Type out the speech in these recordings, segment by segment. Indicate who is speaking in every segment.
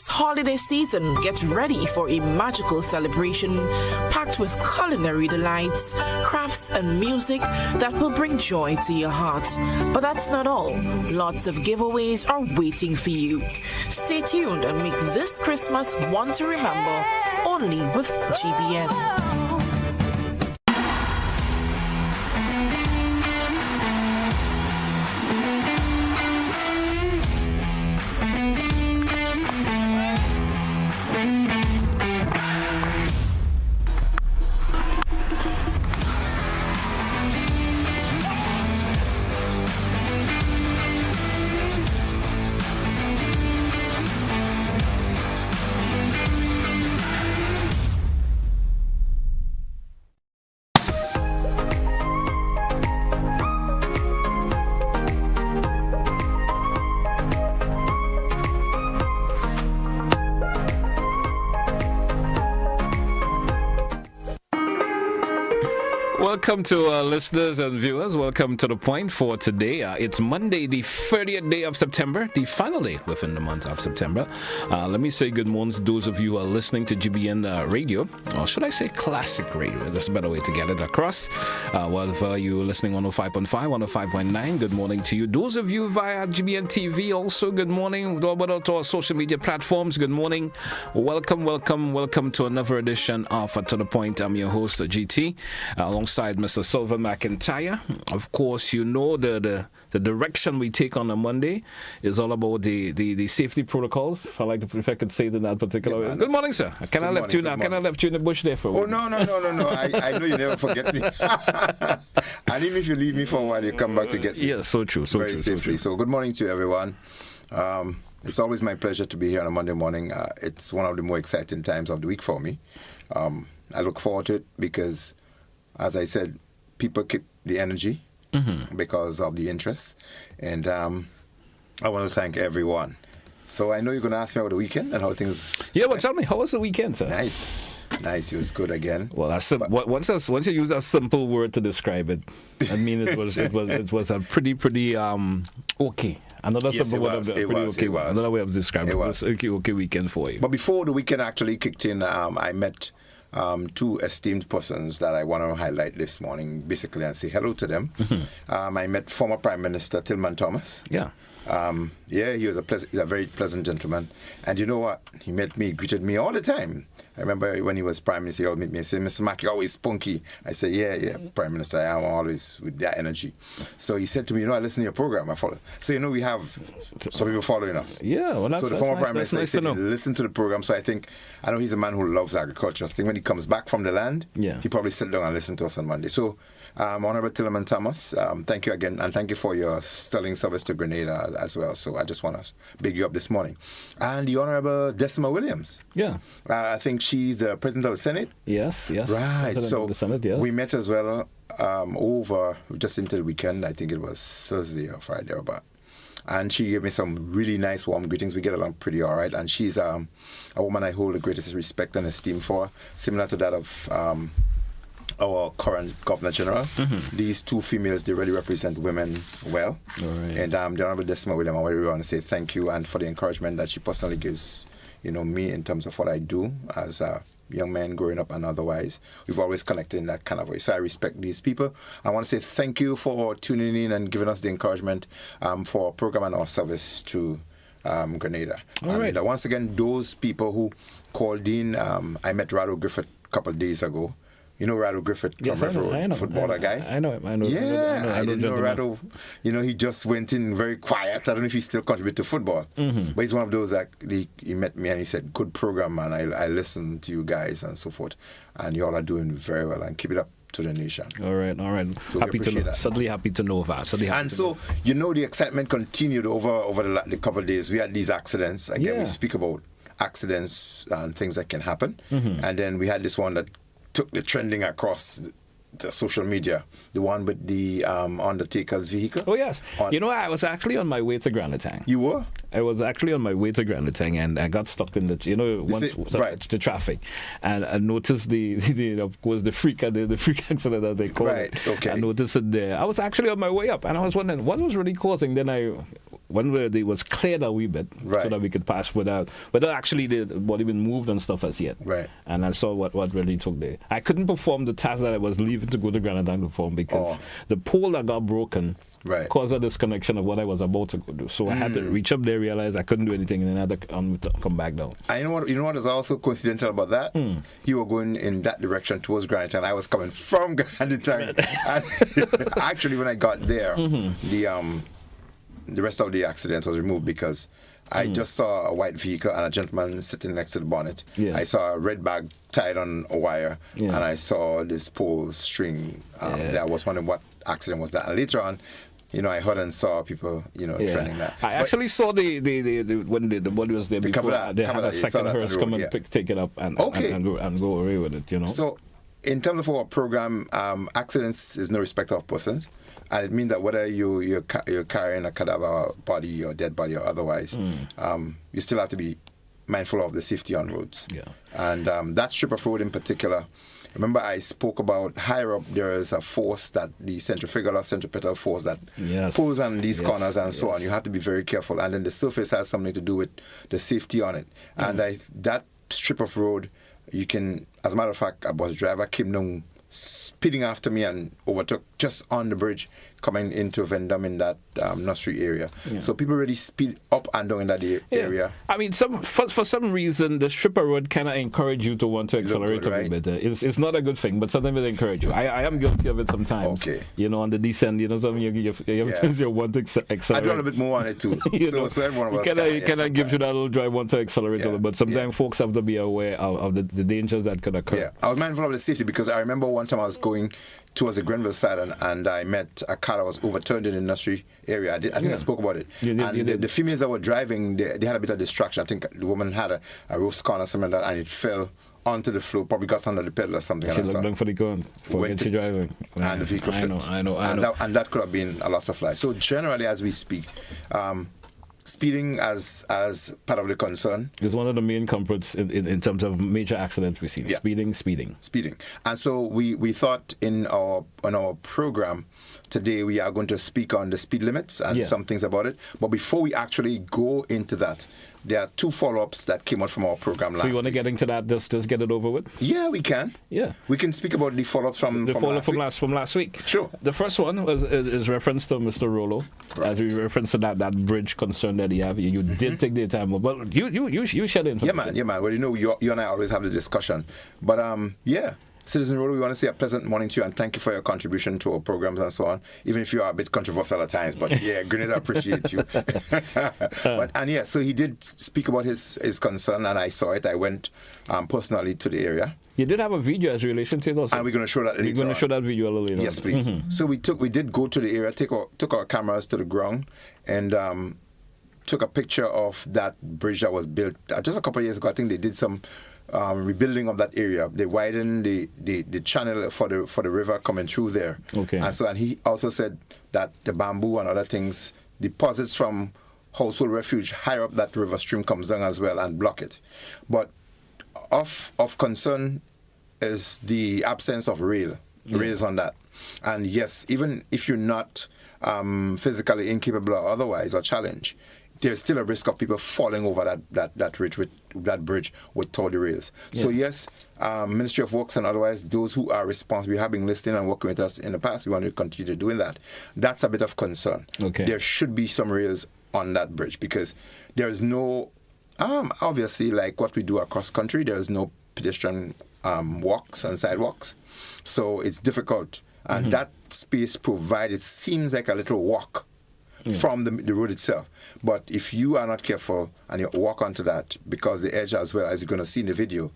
Speaker 1: Holiday season, get ready for a magical celebration packed with culinary delights, crafts, and music that will bring joy to your heart. But that's not all. Lots of giveaways are waiting for you. Stay tuned and make this Christmas one to remember only with GBN.
Speaker 2: Welcome to our listeners and viewers. Welcome to The Point for today. It's Monday, the 30th day of September, the final day within the month of September. Let me say good morning to those of you who are listening to GBN Radio, or should I say classic radio? That's a better way to get it across. Whether you're listening 105.5, 105.9, good morning to you. Those of you via GBN TV, also good morning. Over to our social media platforms, good morning. Welcome to another edition of To The Point. I'm your host, GT, alongside Mr. Sylvan McIntyre. Of course, you know the direction we take on a Monday is all about the safety protocols. If I could say it in that particular way. Good morning, sir. Can I left you in the bush there for a while?
Speaker 3: Oh, no. I know you never forget me. And even if you leave me for a while, you come back to get me.
Speaker 2: Yeah, so true.
Speaker 3: Very safely. So good morning to everyone. It's always my pleasure to be here on a Monday morning. It's one of the more exciting times of the week for me. I look forward to it because, as I said, people keep the energy because of the interest. And I want to thank everyone. So I know you're going to ask me about the weekend and how things...
Speaker 2: Yeah, but tell me, how was the weekend, sir?
Speaker 3: Nice. It was good again.
Speaker 2: Well, once you use a simple word to describe it, I mean it was a pretty okay. Another simple word, another way of describing it. Was okay weekend for you.
Speaker 3: But before the weekend actually kicked in, I met two esteemed persons that I want to highlight this morning, basically, and say hello to them. I met former Prime Minister Tillman Thomas.
Speaker 2: Yeah.
Speaker 3: He was he's a very pleasant gentleman. And you know what? He greeted me all the time. I remember when he was Prime Minister, he would meet me and say, Mr. Mack, you're always spunky. I said, yeah, Prime Minister, I am always with that energy. So he said to me, I listen to your program, I follow. So, we have some people following us.
Speaker 2: Yeah, well, that's,
Speaker 3: so the former Prime Minister
Speaker 2: nice
Speaker 3: said, listen to the program. So I know he's a man who loves agriculture. I think when he comes back from the land, he probably sit down and listen to us on Monday. So, Honorable Tillman Thomas, thank you again, and thank you for your sterling service to Grenada as well. So I just want to big you up this morning. And the Honorable Decima Williams.
Speaker 2: Yeah.
Speaker 3: I think she's the President of the Senate.
Speaker 2: Yes.
Speaker 3: Right.
Speaker 2: President
Speaker 3: so
Speaker 2: of the Senate, yes.
Speaker 3: We met as well over just into the weekend. I think it was Thursday or Friday or about. And she gave me some really nice warm greetings. We get along pretty all right. And she's a woman I hold the greatest respect and esteem for, similar to that of our current Governor General. These two females, they really represent women well.
Speaker 2: All right.
Speaker 3: And the Honorable Decima Williams, I really want to say thank you and for the encouragement that she personally gives me in terms of what I do as a young man growing up and otherwise. We've always connected in that kind of way. So I respect these people. I want to say thank you for tuning in and giving us the encouragement for our program and our service to Grenada.
Speaker 2: All right.
Speaker 3: Once again, those people who called in, I met Rado Griffith a couple of days ago. You know Rado Griffith from
Speaker 2: Yes,
Speaker 3: River Road, footballer guy?
Speaker 2: I know him. I know
Speaker 3: I didn't know
Speaker 2: gentleman.
Speaker 3: Rado. He just went in very quiet. I don't know if he still contributes to football. But he's one of those that he met me and he said, good program, man. I listened to you guys and so forth. And you all are doing very well. And keep it up to the nation.
Speaker 2: All right.
Speaker 3: So
Speaker 2: Happy to know.
Speaker 3: that.
Speaker 2: Suddenly happy to know that.
Speaker 3: And so, the excitement continued over the couple of days. We had these accidents. Again, we speak about accidents and things that can happen. And then we had this one that took the trending across the social media, the one with the Undertaker's vehicle.
Speaker 2: Oh, yes. I was actually on my way to Granatang.
Speaker 3: You were?
Speaker 2: I was actually on my way to Granatang and I got stuck in the the traffic, and I noticed of course the freak accident that they called it.
Speaker 3: Okay.
Speaker 2: I noticed it there. I was actually on my way up and I was wondering what was really causing. Then it was cleared a wee bit so that we could pass without actually the body been moved and stuff as yet.
Speaker 3: Right.
Speaker 2: And I saw what really took there. I couldn't perform the task that I was leaving to go to Granatang to perform because the pole that got broken caused a disconnection of what I was about to go do. So I had to reach up there, realize I couldn't do anything, and then I had to come back down.
Speaker 3: And you know what is also coincidental about that? You were going in that direction towards Granatang. I was coming from Granatang. Actually, when I got there, the rest of the accident was removed because I just saw a white vehicle and a gentleman sitting next to the bonnet.
Speaker 2: Yeah.
Speaker 3: I saw a red bag tied on a wire,
Speaker 2: Yeah.
Speaker 3: and I saw this pole string. There. I was wondering what accident was that. And later on, I heard and saw people, trending that.
Speaker 2: I actually saw when the body was there before. They had a second hearse come and take it up and go away with it.
Speaker 3: So, in terms of our program, accidents is no respect of persons, and it means that whether you're carrying a cadaver body or dead body or otherwise, you still have to be mindful of the safety on roads.
Speaker 2: Yeah.
Speaker 3: And that strip of road in particular. Remember, I spoke about higher up there is a force that the centripetal force that pulls on these corners and so on. You have to be very careful. And then the surface has something to do with the safety on it. And that strip of road, you can, as a matter of fact, a bus driver came down speeding after me and overtook just on the bridge coming into Vendome in that nursery area. Yeah. So people really speed up and down in that area.
Speaker 2: I mean, for some reason, the strip of road kind of encourage you to want to accelerate a bit better. It's not a good thing, but sometimes it encourage you. I am guilty of it sometimes.
Speaker 3: Okay.
Speaker 2: On the descent, something you have you want to accelerate.
Speaker 3: I do a little bit more on it too. so everyone of us
Speaker 2: can give you that little drive, want to accelerate a little, but sometimes folks have to be aware of the dangers that could occur.
Speaker 3: Yeah, I was mindful of the safety because I remember one time I was going towards the Grenville side and I met a car that was overturned in the nursery area. I think I spoke about it. The females that were driving, they had a bit of distraction. I think the woman had a roof scorn or something like that, and it fell onto the floor, probably got under the pedal or something.
Speaker 2: She looked down for the gun, forget she driving.
Speaker 3: And the vehicle flipped.
Speaker 2: I know.
Speaker 3: And that could have been a loss of life. So generally, as we speak, speeding as part of the concern
Speaker 2: is one of the main culprits in terms of major accidents we see. Yeah. Speeding.
Speaker 3: And so we thought in our program today we are going to speak on the speed limits and some things about it. But before we actually go into that, there are two follow-ups that came out from our program last week.
Speaker 2: So you want to get into that, just get it over with?
Speaker 3: Yeah, we can.
Speaker 2: Yeah.
Speaker 3: We can speak about the follow-ups from
Speaker 2: last week.
Speaker 3: Sure.
Speaker 2: The first one is reference to Mr. Rollo. Right. As we reference to that bridge concern that you have. You did take the time. Well, you shed in.
Speaker 3: Yeah, man. Well, you and I always have the discussion. But, Citizen Rollo, we want to say a pleasant morning to you and thank you for your contribution to our programs and so on, even if you are a bit controversial at times. But Grenada appreciates you. So he did speak about his concern and I saw it. I went personally to the area.
Speaker 2: You did have a video as relation to it also.
Speaker 3: And we're going to show that later.
Speaker 2: We're going to show that video a little later.
Speaker 3: Yes, please. Mm-hmm. So we did go to the area, took our cameras to the ground and took a picture of that bridge that was built just a couple of years ago. I think they did some rebuilding of that area. They widened the channel for the river coming through there.
Speaker 2: Okay.
Speaker 3: And he also said that the bamboo and other things, deposits from household refuge higher up that river stream comes down as well and block it. But of concern is the absence of rails on that. And yes, even if you're not physically incapable or otherwise or challenged, there's still a risk of people falling over that bridge without the rails. Yeah. So yes, Ministry of Works and otherwise, those who are responsible, we have been listening and working with us in the past. We want to continue doing that. That's a bit of concern.
Speaker 2: Okay.
Speaker 3: There should be some rails on that bridge because there is no, obviously like what we do across country, there is no pedestrian walks and sidewalks. So it's difficult. And that space provided seems like a little walk from the road itself. But if you are not careful and you walk onto that, because the edge, as well as you're going to see in the video,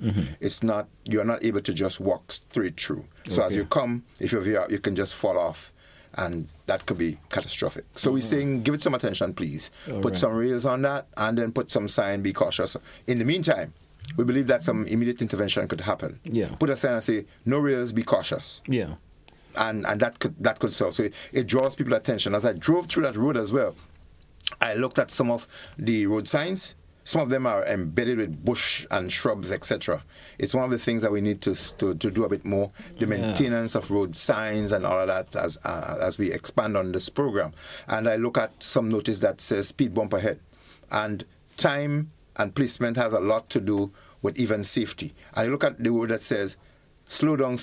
Speaker 3: you're not able to just walk straight through. So as you come, if you're VR, you can just fall off, and that could be catastrophic. So we're saying, give it some attention, please. Put some rails on that, and then put some sign, be cautious. In the meantime, we believe that some immediate intervention could happen. Put a sign and say, no rails, be cautious. And that could solve. So it draws people's attention. As I drove through that road as well, I looked at some of the road signs. Some of them are embedded with bush and shrubs, etc. It's one of the things that we need to do a bit more, the maintenance of road signs and all of that as we expand on this program. And I look at some notice that says speed bump ahead. And time and placement has a lot to do with even safety. And you look at the road that says slow down,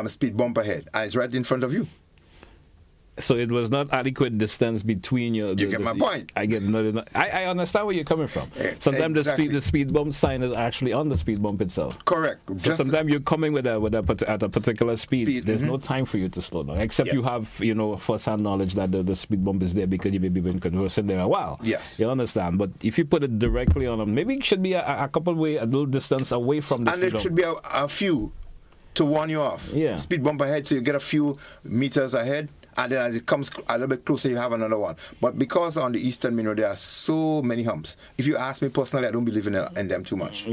Speaker 3: speed bump ahead, and it's right in front of you.
Speaker 2: So it was not adequate distance between you.
Speaker 3: You get my point.
Speaker 2: I get I understand where you're coming from. Sometimes the speed bump sign is actually on the speed bump itself.
Speaker 3: Correct.
Speaker 2: So sometimes you're coming at a particular speed. There's no time for you to slow down, except you have first-hand knowledge that the speed bump is there because you've been conversing there a while.
Speaker 3: Yes.
Speaker 2: You understand. But if you put it directly on them, maybe it should be a little distance away from the speed bump.
Speaker 3: And it should be a few to warn you off. Speed bump ahead, so you get a few meters ahead. And then as it comes a little bit closer, you have another one. But because on the Eastern Main Road, there are so many humps. If you ask me personally, I don't believe in them too much.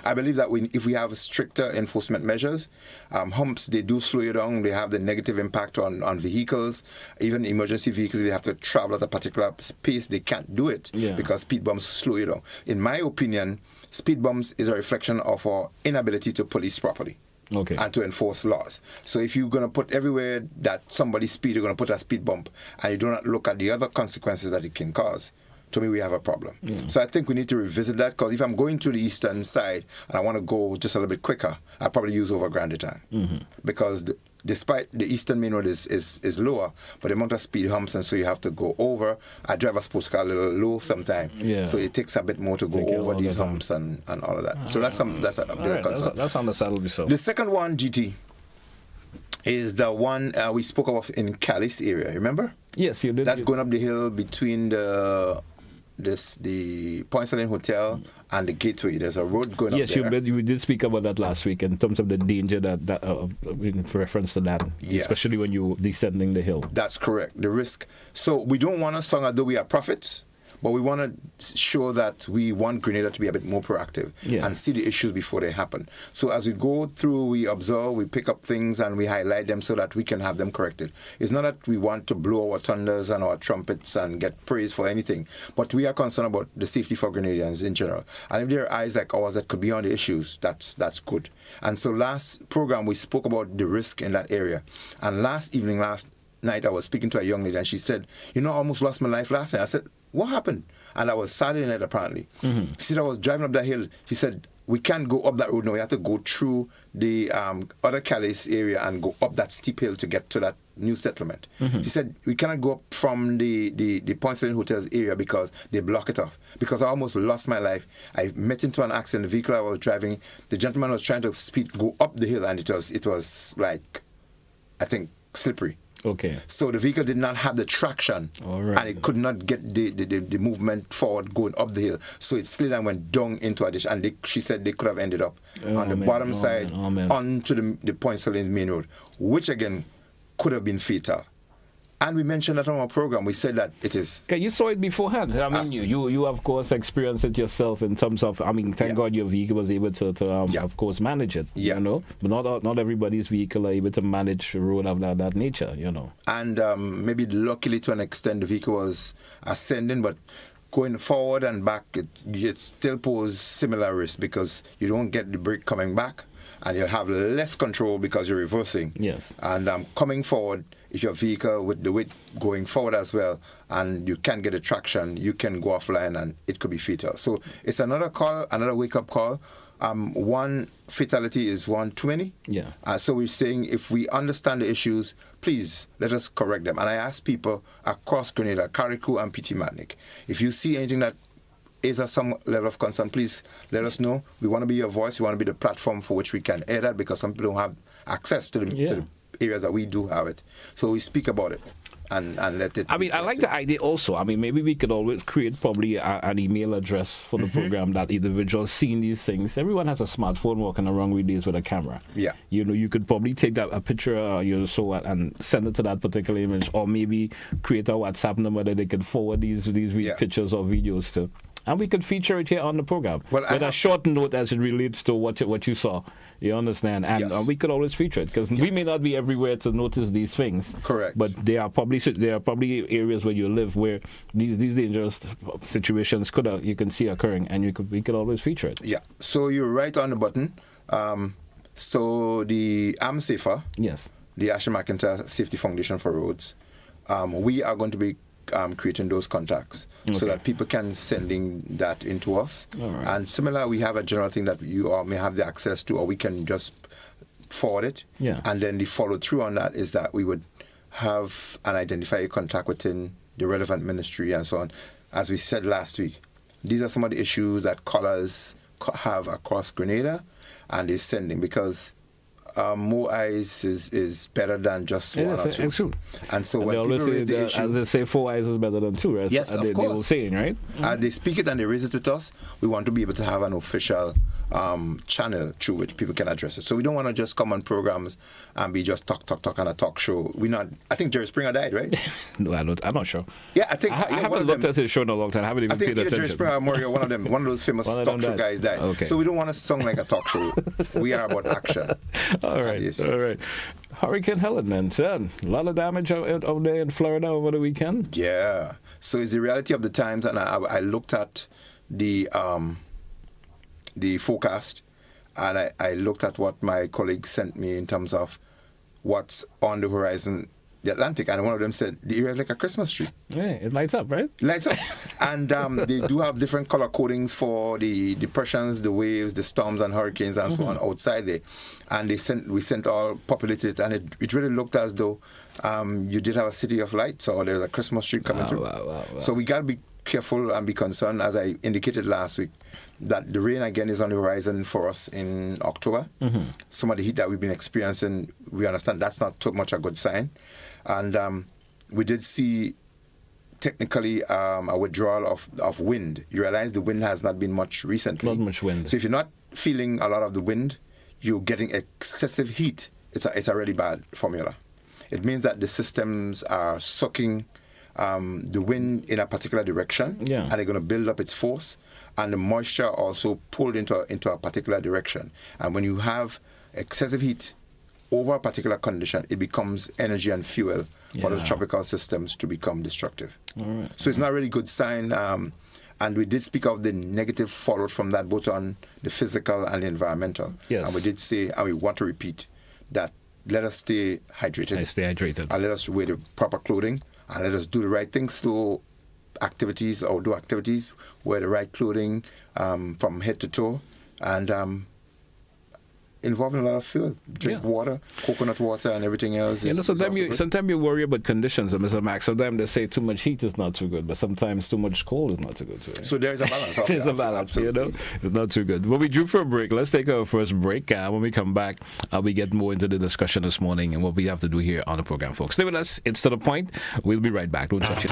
Speaker 3: I believe that if we have stricter enforcement measures, humps, they do slow you down. They have the negative impact on vehicles. Even emergency vehicles, if they have to travel at a particular pace, they can't do it because speed bumps slow you down. In my opinion, speed bumps is a reflection of our inability to police properly. And to enforce laws. So if you're going to put everywhere that somebody's speed, you're going to put a speed bump, and you do not look at the other consequences that it can cause, to me, we have a problem. So I think we need to revisit that, because if I'm going to the eastern side and I want to go just a little bit quicker, I'll probably use over Grande Time. Because despite the Eastern Main Road is lower, but the amount of speed humps, and so you have to go over. A driver's supposed to go a little low sometimes, so it takes a bit more to go over these humps and all of that. So that's a big concern.
Speaker 2: That's understandable. So
Speaker 3: the second one, GT, is the one we spoke of in Calais area. Remember?
Speaker 2: Yes, you did.
Speaker 3: That's going up the hill between the Point Sylvan Hotel and the Gateway. There's a road going up there.
Speaker 2: Yes, we did speak about that last week in terms of the danger that in reference to that, especially when you're descending the hill.
Speaker 3: That's correct, the risk. So we don't want to sound as though we are prophets, but we want to show that we want Grenada to be a bit more proactive and see the issues before they happen. So as we go through, we observe, we pick up things, and we highlight them so that we can have them corrected. It's not that we want to blow our thunders and our trumpets and get praise for anything, but we are concerned about the safety for Grenadians in general. And if there are eyes like ours that could be on the issues, that's good. And so last program, we spoke about the risk in that area. And last night, I was speaking to a young lady, and she said, I almost lost my life last night. I said, what happened? And I was Saturday night, apparently. She said, I was driving up that hill. She said, we can't go up that road now. We have to go through the other Calais area and go up that steep hill to get to that new settlement. She said, we cannot go up from the Point Sylvan Hotels area because they block it off. Because I almost lost my life. I met into an accident. The vehicle I was driving, the gentleman was trying to go up the hill, and it was like, I think, slippery. So the vehicle did not have the traction, and it could not get the movement forward going up the hill. So it slid and went down into a ditch, and she said they could have ended up on the bottom side onto the Point Sylvan Main Road, which again could have been fatal. And we mentioned that on our program. We said that it is.
Speaker 2: Okay, you saw it beforehand. I mean, you of course experienced it yourself in terms of. I mean, thank God your vehicle was able to of course, manage it. But not everybody's vehicle are able to manage a road of that nature.
Speaker 3: And maybe luckily to an extent, the vehicle was ascending, but going forward and back, it still poses similar risk because you don't get the brake coming back, and you have less control because you're reversing. And coming forward, if your vehicle with the weight going forward as well, and you can't get the traction, you can go offline and it could be fatal. So it's another call, another wake-up call. One fatality is one too many. So we're saying if we understand the issues, please let us correct them. And I ask people across Grenada, Carriacou and PT Matnik, if you see anything that is there some level of concern, please let us know. We want to be your voice. We want to be the platform for which we can air that, because some people don't have access to the areas that we do have it. So we speak about it and let it.
Speaker 2: I mean, I like the idea also. I mean, maybe we could always create probably an email address for the program that individuals seeing these things. Everyone has a smartphone walking around with days with a camera.
Speaker 3: Yeah.
Speaker 2: You know, you could probably take a picture, and send it to that particular image, or maybe create a WhatsApp number that they could forward these pictures or videos to. And we could feature it here on the program with a short note as it relates to what you saw. You understand? And we could always feature it, because we may not be everywhere to notice these things.
Speaker 3: Correct.
Speaker 2: But there are probably areas where you live where these dangerous situations you can see occurring, and we could always feature it.
Speaker 3: Yeah. So you're right on the button. So the I'm Safer.
Speaker 2: Yes.
Speaker 3: The Ashley McIntyre Safety Foundation for Roads. We are going to be creating those contacts so that people can sending that into us.
Speaker 2: Right.
Speaker 3: And similar, we have a general thing that you all may have the access to, or we can just forward it.
Speaker 2: Yeah.
Speaker 3: And then the follow through on that is that we would have and identify a contact within the relevant ministry and so on. As we said last week, these are some of the issues that callers have across Grenada, and they're sending, because more eyes is better than just one or two.
Speaker 2: True.
Speaker 3: And so when
Speaker 2: they
Speaker 3: people
Speaker 2: always
Speaker 3: raise the issue,
Speaker 2: as they say, 4 eyes is better than 2, right?
Speaker 3: yes, of
Speaker 2: they
Speaker 3: course.
Speaker 2: were saying, right?
Speaker 3: They speak it and they raise it with us. We want to be able to have an official channel through which people can address it. So we don't want to just come on programs and be just talk on a talk show. I think Jerry Springer died, right?
Speaker 2: No, I'm not sure.
Speaker 3: Yeah, I think
Speaker 2: I haven't looked at his show in a long time. I haven't even paid attention.
Speaker 3: Jerry Springer, Mario, one of those famous talk show guys died.
Speaker 2: Okay.
Speaker 3: So we don't want to sound like a talk show. We are about action.
Speaker 2: All right.
Speaker 3: Yes.
Speaker 2: All right. Hurricane Helen, man. Son, a lot of damage out there in Florida over the weekend.
Speaker 3: Yeah. So it's the reality of the times, and I looked at the forecast, and I looked at what my colleagues sent me in terms of what's on the horizon, the Atlantic, and one of them said the area is like a Christmas tree.
Speaker 2: Yeah, it lights up, right?
Speaker 3: Lights up. And they do have different color codings for the depressions, the waves, the storms and hurricanes and so on outside there. And we sent all populated, and it really looked as though you did have a city of lights, or there's a Christmas tree coming through.
Speaker 2: Wow.
Speaker 3: So we got to be careful and be concerned, as I indicated last week, that the rain again is on the horizon for us in October. Some of the heat that we've been experiencing, we understand that's not too much a good sign. And we did see technically a withdrawal of wind. You realize the wind has not been much recently.
Speaker 2: Not much wind.
Speaker 3: So if you're not feeling a lot of the wind, you're getting excessive heat. It's a really bad formula. It means that the systems are sucking the wind in a particular direction, and they're going to build up its force, and the moisture also pulled into a particular direction. And when you have excessive heat over a particular condition, it becomes energy and fuel for those tropical systems to become destructive.
Speaker 2: Right.
Speaker 3: So it's not a really good sign. And we did speak of the negative fallout from that, both on the physical and the environmental.
Speaker 2: Yes.
Speaker 3: And we did say, and we want to repeat, that let us stay hydrated.
Speaker 2: Stay hydrated.
Speaker 3: And let us wear the proper clothing, and let us do the right things to outdoor activities, wear the right clothing from head to toe, and involving a lot of fuel. Drink water, coconut water, and everything else.
Speaker 2: Sometimes you worry about conditions, Mr. Max. Sometimes they say too much heat is not too good, but sometimes too much cold is not too good too. Right?
Speaker 3: So there is a balance.
Speaker 2: There's a balance, absolutely. It's not too good. Well, we due for a break. Let's take our first break. When we come back, we get more into the discussion this morning and what we have to do here on the program, folks. Stay with us. It's To The Point. We'll be right back. Don't touch it.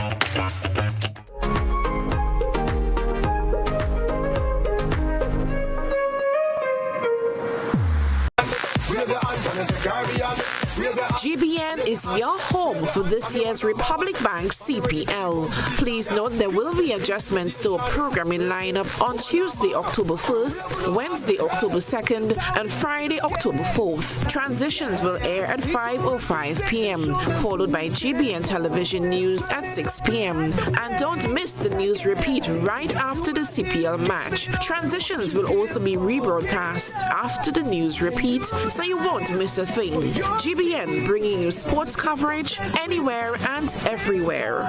Speaker 1: GBN is your home for this year's Republic Bank CPL. Please note there will be adjustments to our programming lineup on Tuesday, October 1st, Wednesday, October 2nd, and Friday, October 4th. Transitions will air at 5:05 p.m., followed by GBN television news at 6 p.m. And don't miss the news repeat right after the CPL match. Transitions will also be rebroadcast after the news repeat, so you won't miss a thing. GBN, bringing you sports coverage anywhere and everywhere.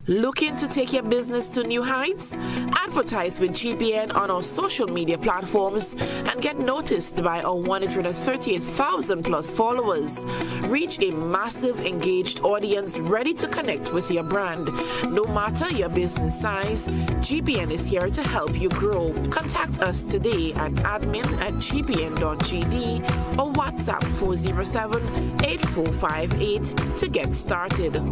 Speaker 1: Looking to take your business to new heights? Advertise with GPN on our social media platforms and get noticed by our 138,000 plus followers. Reach a massive engaged audience ready to connect with your brand. No matter your business size, GPN is here to help you grow. Contact us today at admin@gpn.gd or WhatsApp 407-8458 to get started.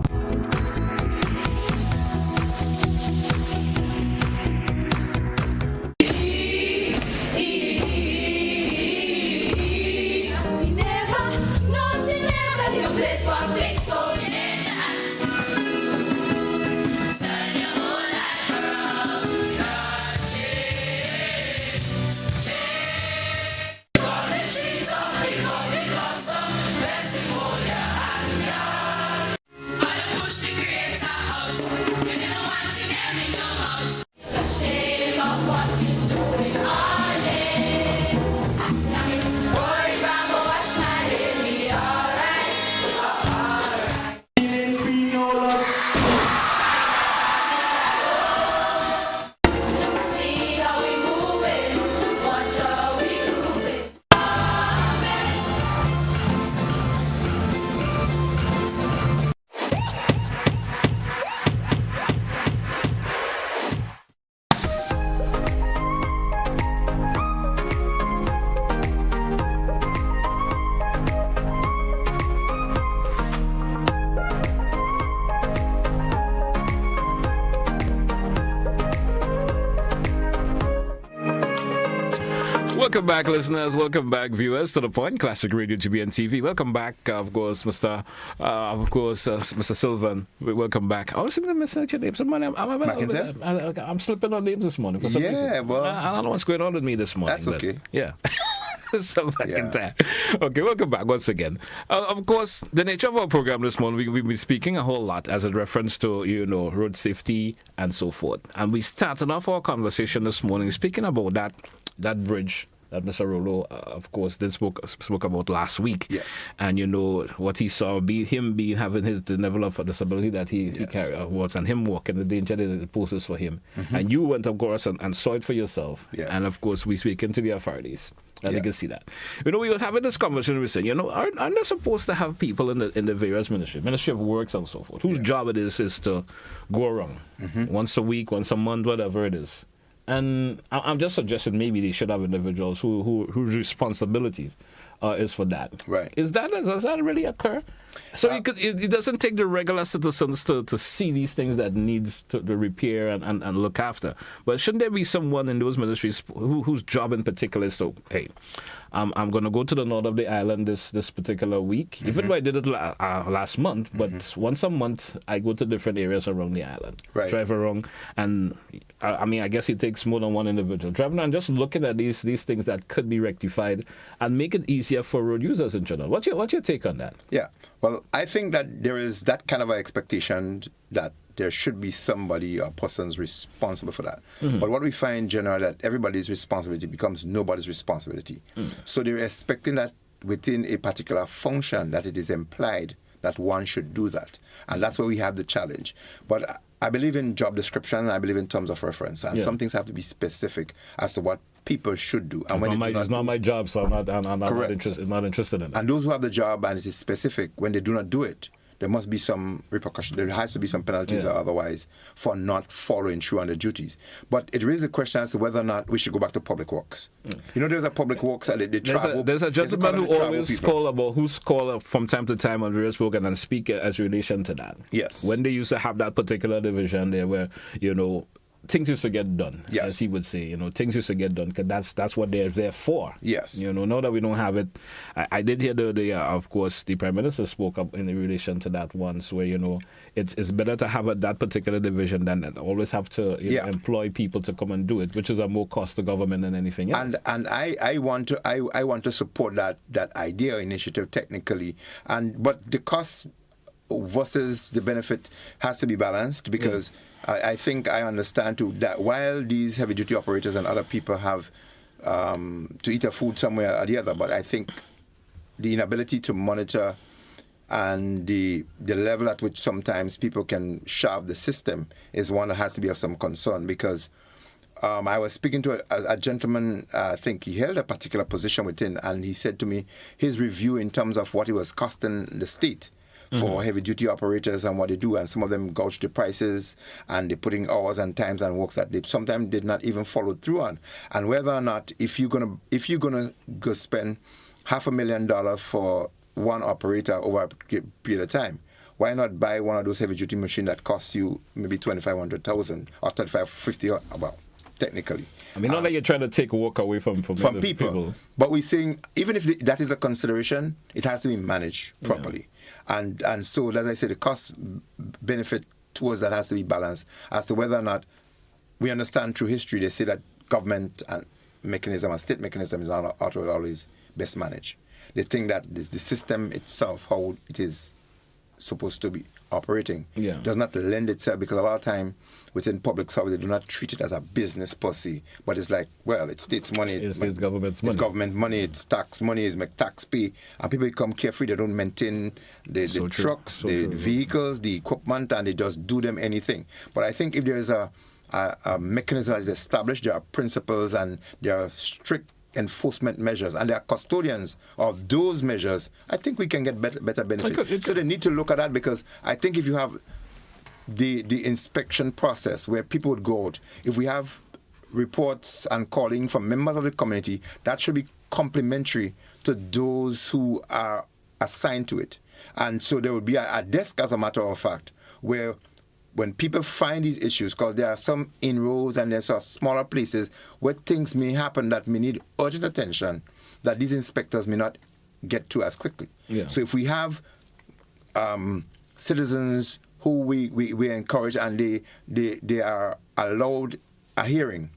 Speaker 2: Welcome back, listeners. Welcome back, viewers, to The Point, Classic Radio GBN TV. Welcome back, of course, Mr. Sylvan. Welcome back. I was missing your name. McIntyre? I'm slipping on names this morning. For some reason.
Speaker 3: Well,
Speaker 2: I don't know what's going on with me this morning.
Speaker 3: That's okay.
Speaker 2: Yeah. So McIntyre. Okay, welcome back once again. Of course, the nature of our program this morning, we'll be speaking a whole lot as a reference to, road safety and so forth. And we started off our conversation this morning speaking about that bridge that Mr. Rolo, of course, did spoke about last week.
Speaker 3: Yes.
Speaker 2: And what he saw, having the level of disability that he was, and him walking, the danger that it poses for him. Mm-hmm. And you went, of course, and saw it for yourself. Yeah. And, of course, we speaking to the authorities. And you can see that. We were having this conversation, we said, aren't they supposed to have people in the various Ministry of Works and so forth, whose job it is to go around once a week, once a month, whatever it is. And I'm just suggesting maybe they should have individuals whose responsibilities is for that.
Speaker 3: Right.
Speaker 2: Does that really occur? So it doesn't take the regular citizens to see these things that needs to repair and look after. But shouldn't there be someone in those ministries whose job in particular is to, hey, I'm going to go to the north of the island this particular week, even though I did it last month, but once a month I go to different areas around the island, drive around, and I guess it takes more than one individual driving and just looking at these things that could be rectified and make it easier for road users in general. What's your take on that?
Speaker 3: Yeah, well, I think that there is that kind of an expectation that there should be somebody or persons responsible for that. Mm-hmm. But what we find generally that everybody's responsibility becomes nobody's responsibility. So they're expecting that within a particular function that it is implied that one should do that. And that's where we have the challenge. But I believe in job description, and I believe in terms of reference. And some things have to be specific as to what people should do. And
Speaker 2: it's not my job, so I'm not interested in it.
Speaker 3: And those who have the job and it is specific, when they do not do it, there must be some repercussion. There has to be some penalties or otherwise for not following through on the duties. But it raises a question as to whether or not we should go back to public works. There's a public works and they travel.
Speaker 2: There's a gentleman who always who's called from time to time on various programs and speak as relation to that.
Speaker 3: Yes.
Speaker 2: When they used to have that particular division there where, things used to get done, as he would say. Things used to get done because that's what they're there for.
Speaker 3: Yes.
Speaker 2: Now that we don't have it, I did hear of course, the Prime Minister spoke up in relation to that once, where it's better to have that particular division than always have to employ people to come and do it, which is a more cost to government than anything else.
Speaker 3: And I want to support that idea or initiative technically, but the cost versus the benefit has to be balanced because. I think I understand too that while these heavy-duty operators and other people have to eat their food somewhere or the other, but I think the inability to monitor and the level at which sometimes people can shove the system is one that has to be of some concern, because I was speaking to a gentleman, I think he held a particular position within, and he said to me his review in terms of what it was costing the state for heavy-duty operators and what they do, and some of them gouge the prices, and they're putting hours and times and works that they sometimes did not even follow through on. And whether or not, if you're gonna go spend $500,000 for one operator over a period of time, why not buy one of those heavy-duty machines that costs you maybe $2,500,000 or $3,550 about? Technically,
Speaker 2: I mean, not like you're trying to take work away from people.
Speaker 3: But we're saying even if that is a consideration, it has to be managed properly. Yeah. And so, as I said, the cost benefit towards that has to be balanced as to whether or not we understand through history. They say that government and mechanism and state mechanism is not always best managed. They think that the system itself, how it is supposed to be operating, does not lend itself, because a lot of time within public service they do not treat it as a business per se, but it's like, well, it's state's money,
Speaker 2: it's government's money,
Speaker 3: it's government money, it's tax money, it's tax pay, and people become carefree. They don't maintain the trucks, the vehicles, the equipment, and they just do them anything. But I think if there is a mechanism that is established, there are principles and there are strict enforcement measures, and they are custodians of those measures, I think we can get better benefit. So they need to look at that, because I think if you have the inspection process where people would go out, if we have reports and calling from members of the community, that should be complementary to those who are assigned to it. And so there would be a desk, as a matter of fact, where when people find these issues, because there are some inroads and there's smaller places where things may happen that may need urgent attention, that these inspectors may not get to as quickly. Yeah. So if we have citizens who we encourage and they are allowed a hearing,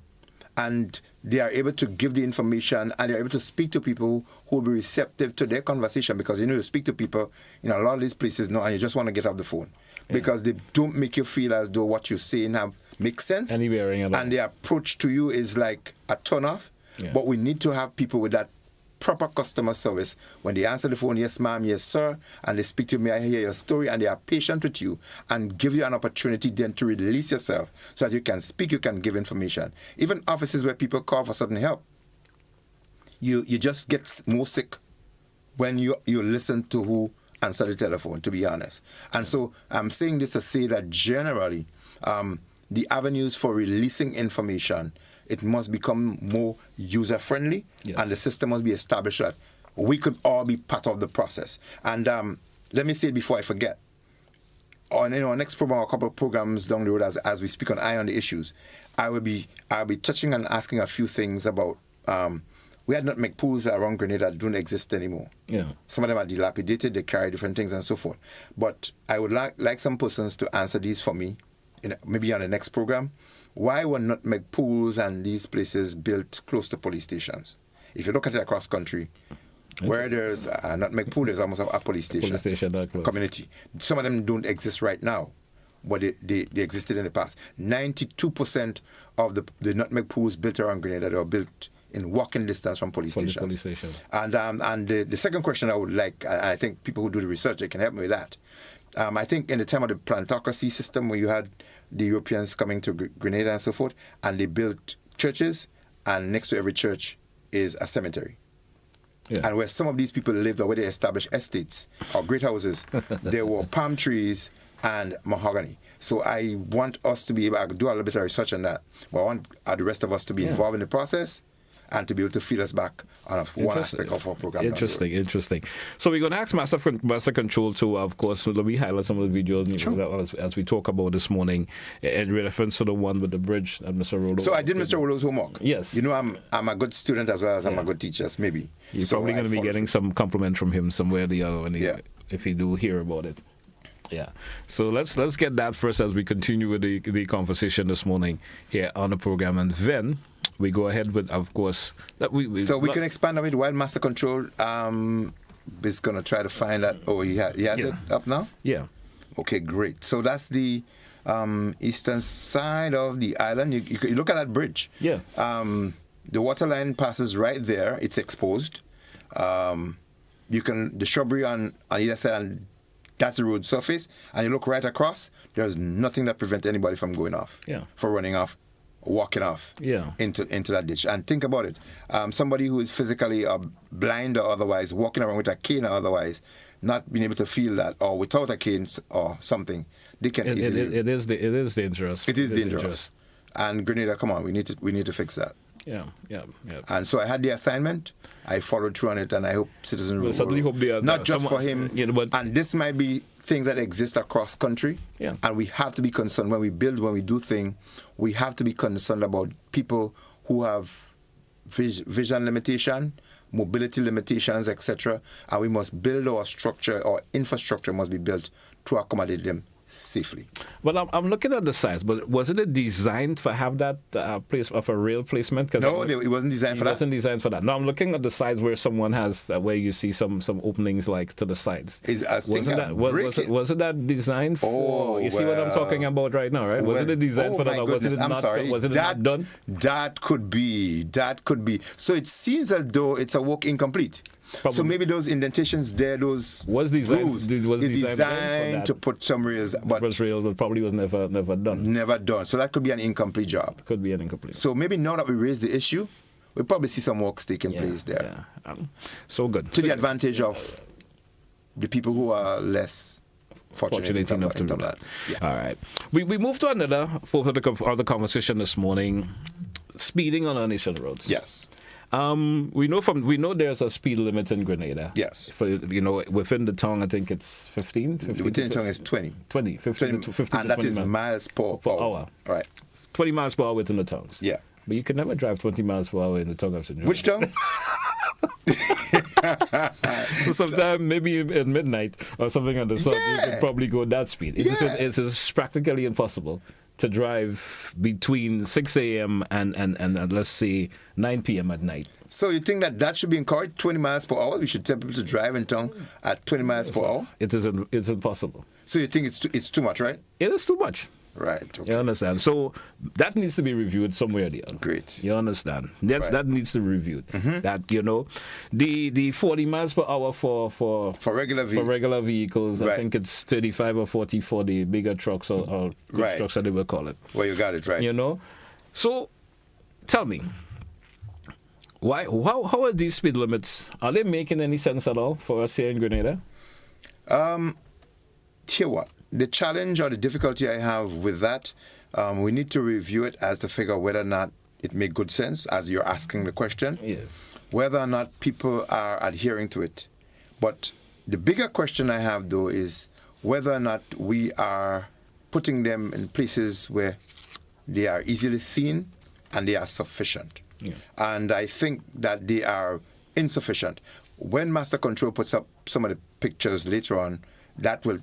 Speaker 3: and they are able to give the information, and they're able to speak to people who will be receptive to their conversation, because you speak to people in a lot of these places now and you just want to get off the phone. Because they don't make you feel as though what you're saying makes sense. And the approach to you is like a turn-off. Yeah. But we need to have people with that proper customer service. When they answer the phone, yes ma'am, yes sir, and they speak to me, I hear your story, and they are patient with you and give you an opportunity then to release yourself so that you can speak, you can give information. Even offices where people call for sudden help, you just get more sick when you listen to who answer the telephone, to be honest. And so I'm saying this to say that generally the avenues for releasing information, it must become more user-friendly, and the system must be established that we could all be part of the process. And let me say it before I forget. On our next program, or a couple of programs down the road, as we speak on Eye on the Issues, I'll be touching and asking a few things about we had nutmeg pools around Grenada that don't exist anymore. Yeah. Some of them are dilapidated, they carry different things and so forth. But I would like some persons to answer these for me, maybe on the next program. Why were nutmeg pools and these places built close to police stations? If you look at it across country, where there's a nutmeg pool, there's almost a police station community. Some of them don't exist right now, but they existed in the past. 92% of the nutmeg pools built around Grenada, they were built in walking distance from police stations. And the second question I would like, and I think people who do the research, they can help me with that. I think in the time of the plantocracy system, where you had the Europeans coming to Grenada and so forth, and they built churches, and next to every church is a cemetery. Yeah. And where some of these people lived, or where they established estates or great houses, there were palm trees and mahogany. So I want us to be able to do a little bit of research on that. But I want the rest of us to be involved in the process, and to be able to feed us back on one aspect of our program.
Speaker 2: Interesting. So we're going to ask Master Control to, of course, let me highlight some of the videos as we talk about this morning, in reference to the one with the bridge that Mr. Rollo.
Speaker 3: So I did Mr. Rollo's homework.
Speaker 2: Yes.
Speaker 3: I'm a good student as well as I'm a good teacher, maybe.
Speaker 2: You're probably going to be getting some compliment from him somewhere or the other if you do hear about it. Yeah. So let's get that first as we continue with the conversation this morning here on the program, and then we go ahead with, of course, that we
Speaker 3: can expand on it while Master Control is going to try to find that. Oh, he has it up now?
Speaker 2: Yeah.
Speaker 3: Okay, great. So that's the eastern side of the island. You look at that bridge.
Speaker 2: Yeah.
Speaker 3: The water line passes right there. It's exposed. The shrubbery on either side, and that's the road surface, and you look right across, there's nothing that prevents anybody from going off, for running off, walking off into that ditch. And think about it. Somebody who is physically blind or otherwise, walking around with a cane or otherwise, not being able to feel that, or without a cane or something, they can easily...
Speaker 2: It is dangerous.
Speaker 3: It is dangerous. And Grenada, come on, we need to fix that.
Speaker 2: Yeah.
Speaker 3: And so I had the assignment. I followed through on it, and I hope citizens will
Speaker 2: certainly hope they are
Speaker 3: not just for him. And this might be things that exist across country.
Speaker 2: Yeah.
Speaker 3: And we have to be concerned when we do things. We have to be concerned about people who have vision limitation, mobility limitations, etc. And we must build our structure, our infrastructure must be built to accommodate them safely.
Speaker 2: Well, I'm looking at the size, but wasn't it designed to have that place of a rail placement?
Speaker 3: No, it wasn't designed for that.
Speaker 2: It wasn't designed for that. No, I'm looking at the sides where someone has, where you see some openings like to the sides. Wasn't that designed for? You see what I'm talking about right now, right? Wasn't it designed for that? Or was it not done?
Speaker 3: That could be. So it seems as though it's a work incomplete. Probably. So maybe those indentations there, those
Speaker 2: was designed
Speaker 3: to put some rails, but
Speaker 2: probably was never done.
Speaker 3: Never done. So that could be an incomplete job.
Speaker 2: Could be an incomplete.
Speaker 3: So maybe now that we raise the issue, we'll probably see some work taking place there.
Speaker 2: Yeah. So good.
Speaker 3: To the advantage of the people who are less fortunate enough to do that. Yeah.
Speaker 2: All right. We move to another other conversation this morning. Speeding on our nation roads.
Speaker 3: Yes.
Speaker 2: We know there's a speed limit in Grenada.
Speaker 3: Yes.
Speaker 2: For within the town, I think it's 15.
Speaker 3: Within the town is 20.
Speaker 2: 15
Speaker 3: and that is miles per hour. Right.
Speaker 2: 20 miles per hour within the towns.
Speaker 3: Yeah.
Speaker 2: But you can never drive 20 miles per hour in the town of St. John.
Speaker 3: Which town?
Speaker 2: So sometime maybe at midnight or something on the sun, you could probably go that speed. It is practically impossible to drive between 6 a.m. and let's say 9 p.m. at night.
Speaker 3: So you think that should be encouraged, 20 miles per hour? We should tell people to drive in town at 20 miles per hour?
Speaker 2: It's impossible.
Speaker 3: So you think it's too much, right?
Speaker 2: It is too much.
Speaker 3: Right. Okay.
Speaker 2: You understand? So that needs to be reviewed somewhere or the other.
Speaker 3: Great.
Speaker 2: You understand? That needs to be reviewed.
Speaker 3: Mm-hmm.
Speaker 2: That, the 40 miles per hour for
Speaker 3: regular
Speaker 2: vehicles, I think it's 35 or 40 for the bigger trucks or goods trucks, that they will call it.
Speaker 3: Well, you got it right.
Speaker 2: So tell me, how are these speed limits? Are they making any sense at all for us here in Grenada?
Speaker 3: Hear what? The challenge or the difficulty I have with that, we need to review it as to figure whether or not it makes good sense, as you're asking the question, whether or not people are adhering to it. But the bigger question I have, though, is whether or not we are putting them in places where they are easily seen and they are sufficient. Yeah. And I think that they are insufficient. When Master Control puts up some of the pictures later on, that will,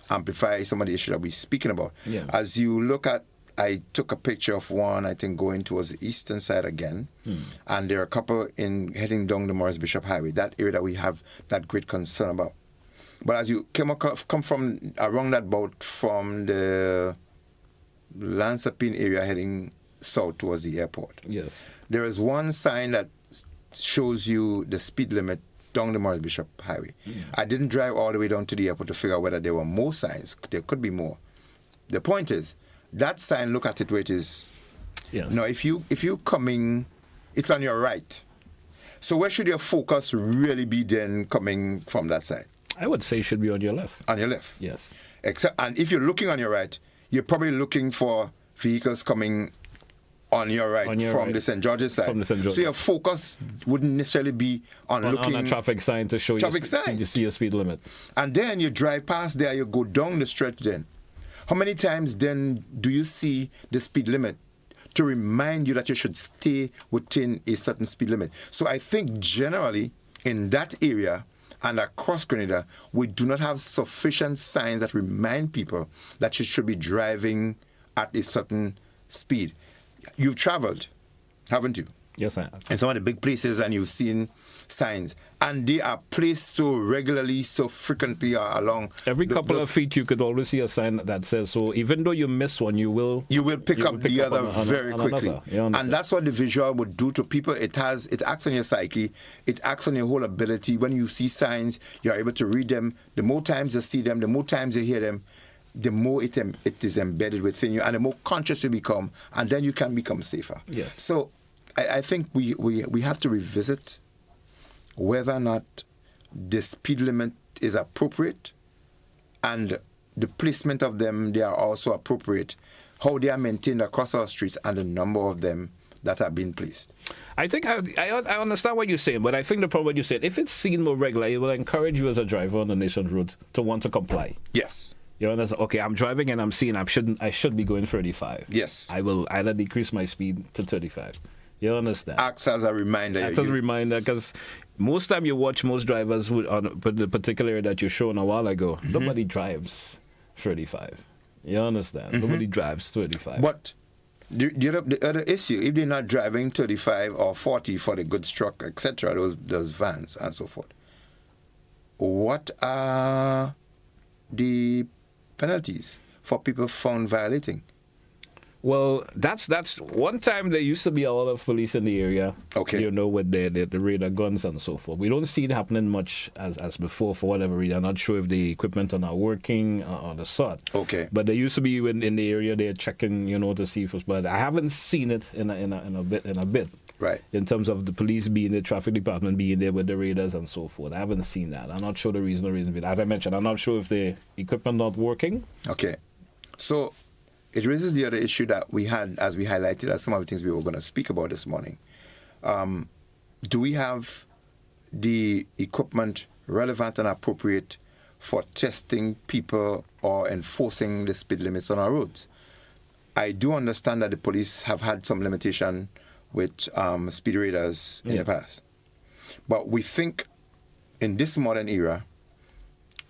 Speaker 3: amplify some of the issues that we're speaking about.
Speaker 2: Yeah.
Speaker 3: As you look at, I took a picture of one, I think, going towards the eastern side again, and there are a couple heading down the Morris Bishop Highway, that area that we have that great concern about. But as you come from around that boat from the Lansapine area heading south towards the airport, there is one sign that shows you the speed limit down the Morris Bishop Highway. I didn't drive all the way down to the airport to figure out whether there were more signs. There could be more. The point is, that sign, look at it where it is.
Speaker 2: Yes.
Speaker 3: Now, if you coming, it's on your right. So where should your focus really be then coming from that side?
Speaker 2: I would say it should be on your left.
Speaker 3: On your left?
Speaker 2: Yes.
Speaker 3: And if you're looking on your right, you're probably looking for vehicles coming on your right from the St. George's side.
Speaker 2: From the St. George's.
Speaker 3: So your focus wouldn't necessarily be on looking...
Speaker 2: On a traffic sign to show you see your speed limit.
Speaker 3: And then you drive past there, you go down the stretch then. How many times then do you see the speed limit to remind you that you should stay within a certain speed limit? So I think generally in that area and across Grenada, we do not have sufficient signs that remind people that you should be driving at a certain speed. You've traveled, haven't you?
Speaker 2: Yes, I have.
Speaker 3: in some of the big places, and you've seen signs, and they are placed so regularly, so frequently along.
Speaker 2: Every couple of feet, you could always see a sign that says so. Even though you miss one, you will
Speaker 3: pick up the other very quickly,
Speaker 2: and
Speaker 3: that's what the visual would do to people. It acts on your psyche, it acts on your whole ability. When you see signs, you're able to read them. The more times you see them, the more times you hear them, the more it is embedded within you, and the more conscious you become, and then you can become safer.
Speaker 2: Yes.
Speaker 3: So I think we have to revisit whether or not the speed limit is appropriate, and the placement of them, they are also appropriate, how they are maintained across our streets, and the number of them that are being placed.
Speaker 2: I think I understand what you're saying, but I think the problem you said, if it's seen more regularly, it will encourage you as a driver on the nation's roads to want to comply.
Speaker 3: Yes.
Speaker 2: You know, okay, I'm driving and I'm seeing I should be going 35.
Speaker 3: Yes.
Speaker 2: I will either decrease my speed to 35. You understand?
Speaker 3: Acts as a reminder.
Speaker 2: Acts as a reminder, because most time you watch most drivers on the particular area that you showed a while ago, nobody drives 35. You understand? Nobody drives 35.
Speaker 3: But the other issue, if they're not driving 35 or 40 for the goods truck, etc., those vans and so forth, what are the penalties for people found violating?
Speaker 2: Well, that's one time there used to be a lot of police in the area.
Speaker 3: Okay.
Speaker 2: You know, with the radar guns and so forth. We don't see it happening much as before for whatever reason. I'm not sure if the equipment are not working or the sort.
Speaker 3: Okay.
Speaker 2: But they used to be in the area. They're checking, you know, to see if it's. But I haven't seen it in a bit.
Speaker 3: Right.
Speaker 2: In terms of the police being the traffic department being there with the radars and so forth. I haven't seen that. I'm not sure the reason. As I mentioned, I'm not sure if the equipment not working.
Speaker 3: Okay. So it raises the other issue that we had, as we highlighted, as some of the things we were going to speak about this morning. Do we have the equipment relevant and appropriate for testing people or enforcing the speed limits on our roads? I do understand that the police have had some limitation with speed radars in the past. But we think in this modern era,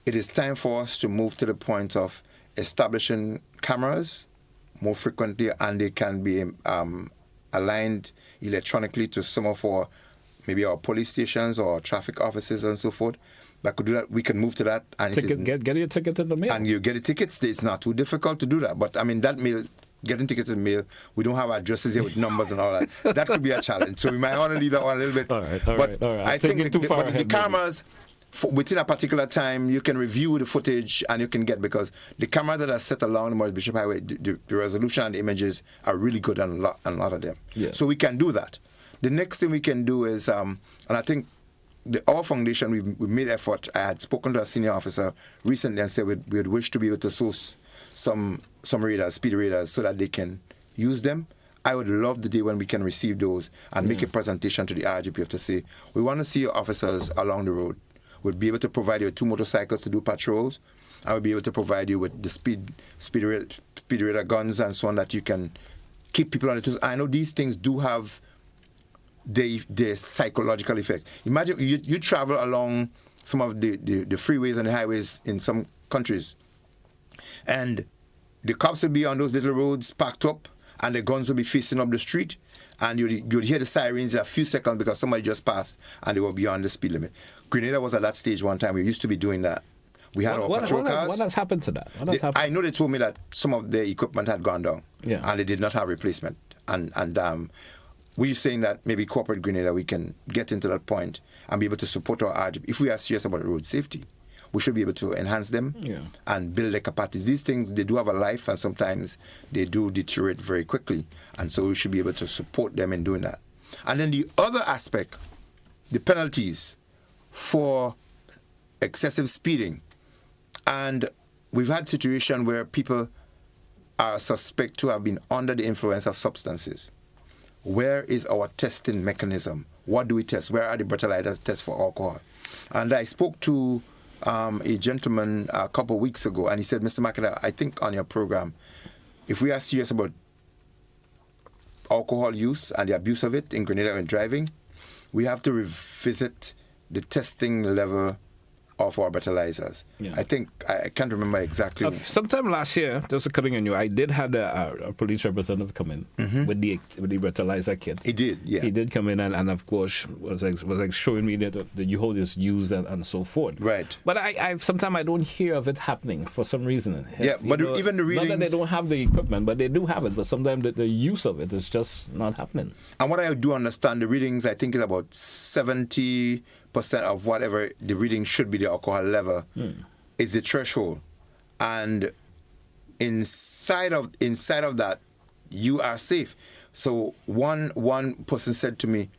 Speaker 3: it is time for us to move to the point of establishing cameras more frequently, and they can be aligned electronically to some of maybe our police stations or traffic offices and so forth. But could do that. We can move to that, and
Speaker 2: get your ticket in the mail.
Speaker 3: And you get the tickets. It's not too difficult to do that. But I mean, that mail, getting tickets in the mail, we don't have addresses here with numbers and all that. That could be a challenge. So we might want to leave that one a little bit.
Speaker 2: All right.
Speaker 3: I think the cameras, within a particular time, you can review the footage and you can get, because the cameras that are set along the Morris Bishop Highway, the resolution and the images are really good on a lot of them.
Speaker 2: Yeah.
Speaker 3: So we can do that. The next thing we can do is, and I think our foundation, we made effort. I had spoken to a senior officer recently and said we'd wish to be able to source some radars, speed radars, so that they can use them. I would love the day when we can receive those and make a presentation to the RGPF to say, we want to see your officers along the road. We'll be able to provide you with 2 motorcycles to do patrols. I will be able to provide you with the speed radar guns and so on, that you can keep people on the toes. I know these things do have their psychological effect. Imagine you travel along some of the freeways and the highways in some countries, and the cops will be on those little roads packed up, and the guns will be facing up the street, and you'd hear the sirens in a few seconds because somebody just passed and they were beyond the speed limit. Grenada was at that stage one time. We used to be doing that. We had our patrol cars.
Speaker 2: What has happened to that?
Speaker 3: I know they told me that some of their equipment had gone down, and they did not have replacement. And we're saying that maybe corporate Grenada, we can get into that point and be able to support our RGB. If we are serious about road safety, we should be able to enhance them and build their capacities. These things, they do have a life, and sometimes they do deteriorate very quickly. And so we should be able to support them in doing that. And then the other aspect, the penalties for excessive speeding. And we've had situations where people are suspect to have been under the influence of substances. Where is our testing mechanism? What do we test? Where are the breathalyzer tests for alcohol? And I spoke to a gentleman a couple of weeks ago, and he said, Mr. McIntyre, I think on your program, if we are serious about alcohol use and the abuse of it in Grenada and driving, we have to revisit the testing level of our breathalyzers.
Speaker 2: Yeah.
Speaker 3: I think, I can't remember exactly.
Speaker 2: Sometime last year, just cutting on you, I did have a police representative come in with the breathalyzer kit.
Speaker 3: He did, yeah.
Speaker 2: He did come in and of course, was showing me that how this used and so forth.
Speaker 3: Right.
Speaker 2: But I sometimes I don't hear of it happening for some reason.
Speaker 3: Yeah, but even the readings...
Speaker 2: Not that they don't have the equipment, but they do have it. But sometimes the use of it is just not happening.
Speaker 3: And what I do understand, the readings, I think, is about 70% of whatever the reading should be, the alcohol level, is the threshold. And inside of that, you are safe. So one person said to me,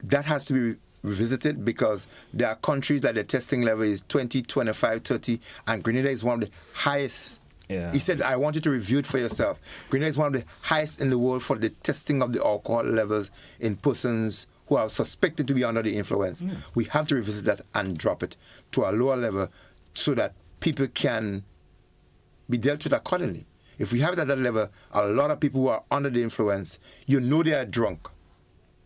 Speaker 3: that has to be revisited because there are countries that the testing level is 20, 25, 30, and Grenada is one of the highest.
Speaker 2: Yeah.
Speaker 3: He said, I want you to review it for yourself. Grenada is one of the highest in the world for the testing of the alcohol levels in persons who are suspected to be under the influence. We have to revisit that and drop it to a lower level so that people can be dealt with accordingly. If we have it at that level, a lot of people who are under the influence, you know they are drunk.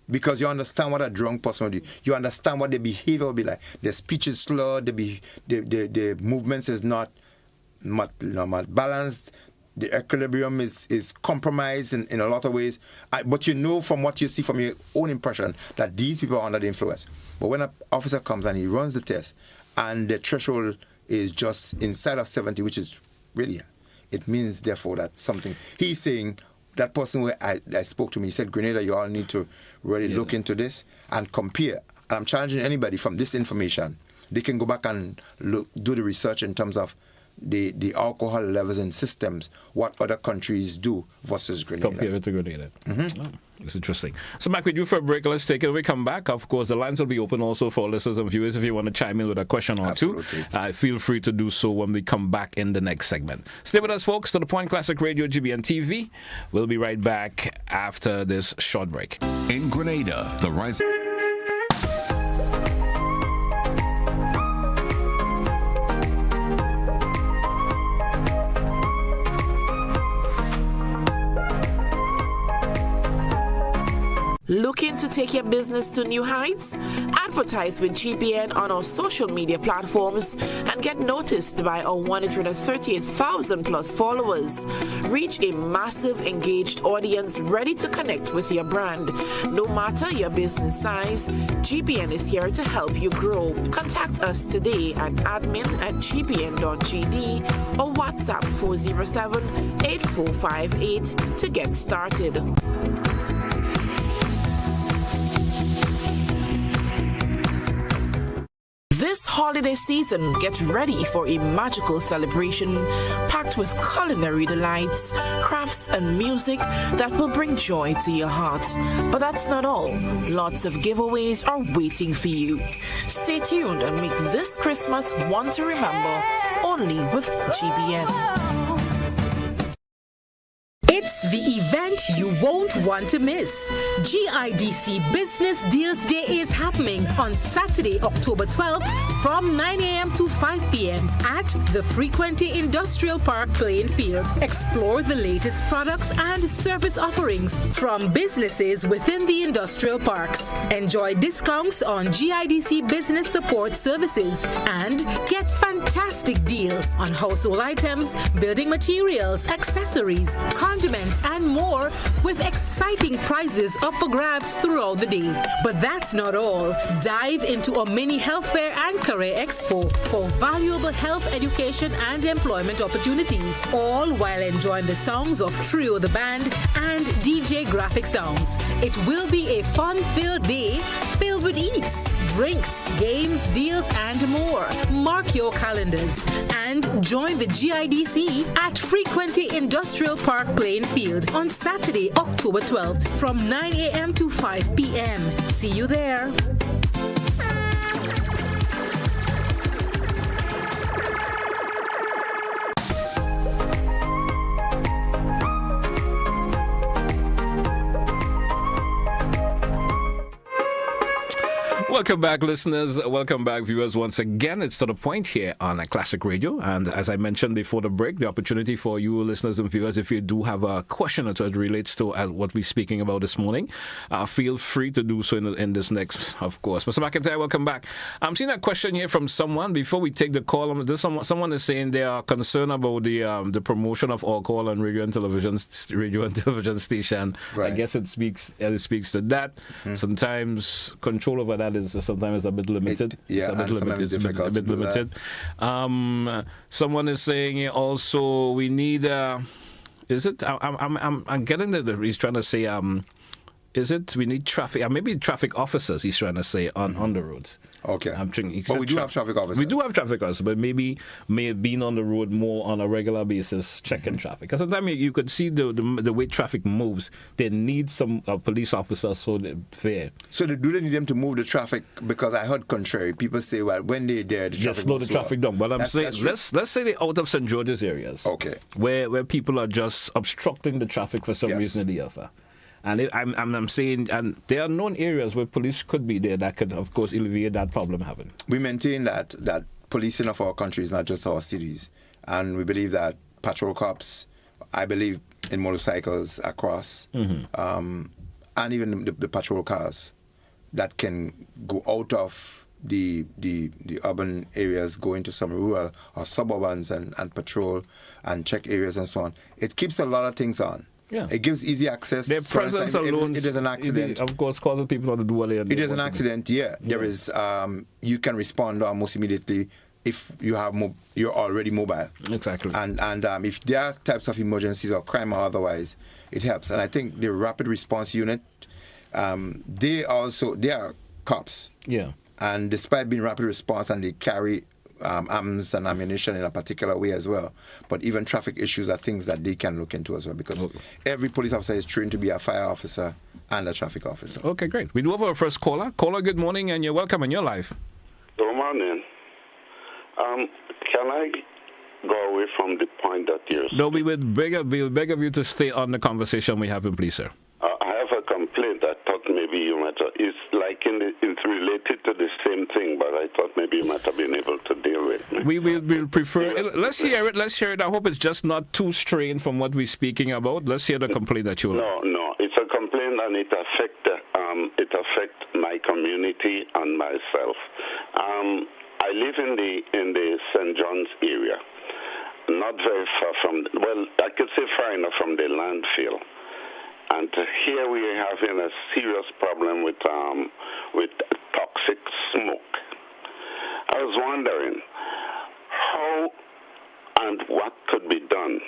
Speaker 3: Because you understand what a drunk person will do. You understand what their behavior will be like. Their speech is slurred, the movements is not balanced. The equilibrium is compromised in a lot of ways. But you know from what you see from your own impression that these people are under the influence. But when an officer comes and he runs the test and the threshold is just inside of 70, which is really, it means therefore that something, he's saying, that person where I spoke to me, he said, Grenada, you all need to really look into this and compare. And I'm challenging anybody from this information. They can go back and do the research in terms of the alcohol levels and systems, what other countries do versus Grenada.
Speaker 2: Compare it to Grenada. It's interesting. So back with you for a break. Let's take it. When we come back, of course, the lines will be open also for listeners and viewers. If you want to chime in with a question or two, feel free to do so when we come back in the next segment. Stay with us, folks, to The Point Classic Radio, GBN TV. We'll be right back after this short break.
Speaker 4: In Grenada, the rise...
Speaker 1: Looking to take your business to new heights? Advertise with GBN on our social media platforms and get noticed by our 138,000 plus followers. Reach a massive engaged audience ready to connect with your brand. No matter your business size, GBN is here to help you grow. Contact us today at admin@gbn.gd or WhatsApp 407-8458 to get started. This holiday season, get ready for a magical celebration packed with culinary delights, crafts, and music that will bring joy to your heart. But that's not all. Lots of giveaways are waiting for you. Stay tuned and make this Christmas one to remember only with GBN.
Speaker 5: It's the event you won't want to miss. GIDC Business Deals Day is happening on Saturday, October 12th from 9 a.m. to 5 p.m. at the Frequenty Industrial Park playing field. Explore the latest products and service offerings from businesses within the industrial parks. Enjoy discounts on GIDC business support services and get fantastic deals on household items, building materials, accessories, condiments, and more with exciting prizes up for grabs throughout the day. But that's not all. Dive into a mini health fair and career expo for valuable health education and employment opportunities, all while enjoying the sounds of Trio the Band and DJ Graphic Sounds. It will be a fun-filled day filled with eats, drinks, games, deals, and more. Mark your calendars and join the GIDC at Frequenty Industrial Park playing field on Saturday, October 12th from 9 a.m. to 5 p.m. See you there.
Speaker 2: Welcome back, listeners. Welcome back, viewers. Once again, it's To The Point here on Classic Radio. And as I mentioned before the break, the opportunity for you listeners and viewers, if you do have a question that relates to what we're speaking about this morning, feel free to do so in this next, of course. Mr. McIntyre, welcome back. I'm seeing a question here from someone. Before we take the call, someone is saying they are concerned about the promotion of alcohol on radio and television station.
Speaker 3: Right.
Speaker 2: I guess it speaks to that. Sometimes control over that is sometimes a bit limited. It's a bit limited. Someone is saying also we need. Is it? I'm getting that he's trying to say. Is it we need traffic? Maybe traffic officers. He's trying to say on the roads.
Speaker 3: Okay.
Speaker 2: But
Speaker 3: we do have traffic officers.
Speaker 2: We do have traffic officers, but maybe may have been on the road more on a regular basis, checking traffic. Because sometimes you could see the way traffic moves. They need some police officers so they're fair.
Speaker 3: So do they need them to move the traffic? Because I heard contrary. People say, well, when they're there, the traffic
Speaker 2: slow the traffic down. But I'm saying, let's say they're out of St. George's areas.
Speaker 3: Okay.
Speaker 2: Where people are just obstructing the traffic for some reason or the other. And I'm saying, and there are known areas where police could be there that could, of course, alleviate that problem having.
Speaker 3: We maintain that policing of our country is not just our cities. And we believe that patrol cops, I believe in motorcycles across, and even the patrol cars that can go out of the urban areas, go into some rural or suburbans and patrol and check areas and so on. It keeps a lot of things on. Yeah. It gives easy access.
Speaker 2: Their presence alone,
Speaker 3: it is an accident.
Speaker 2: Of course, causes people to do what they do.
Speaker 3: It is an accident, yeah. There is, you can respond almost immediately if you have you're already mobile. Exactly. And if there are types of emergencies or crime or otherwise, it helps. And I think the rapid response unit, they are cops. Yeah. And despite being rapid response, and they carry arms and ammunition in a particular way as well. But even traffic issues are things that they can look into as well, because every police officer is trained to be a fire officer and a traffic officer.
Speaker 2: Okay, great. We do have our first caller. Caller, good morning, and you're welcome in your life.
Speaker 6: Good morning. Can I go away from the point that you're
Speaker 2: No, we would beg of you to stay on the conversation we have, please, sir.
Speaker 6: I have a complaint. I thought maybe you might have, it's related to the same thing, but I thought maybe you might have been able to deal with it.
Speaker 2: We'll prefer, let's hear it. I hope it's just not too strained from what we're speaking about. Let's hear the complaint that you have.
Speaker 6: No, it's a complaint, and it affects my community and myself. I live in the St. John's area, not very far from, I could say far enough from the landfill. And here we are having a serious problem with toxic smoke. I was wondering how and what could be done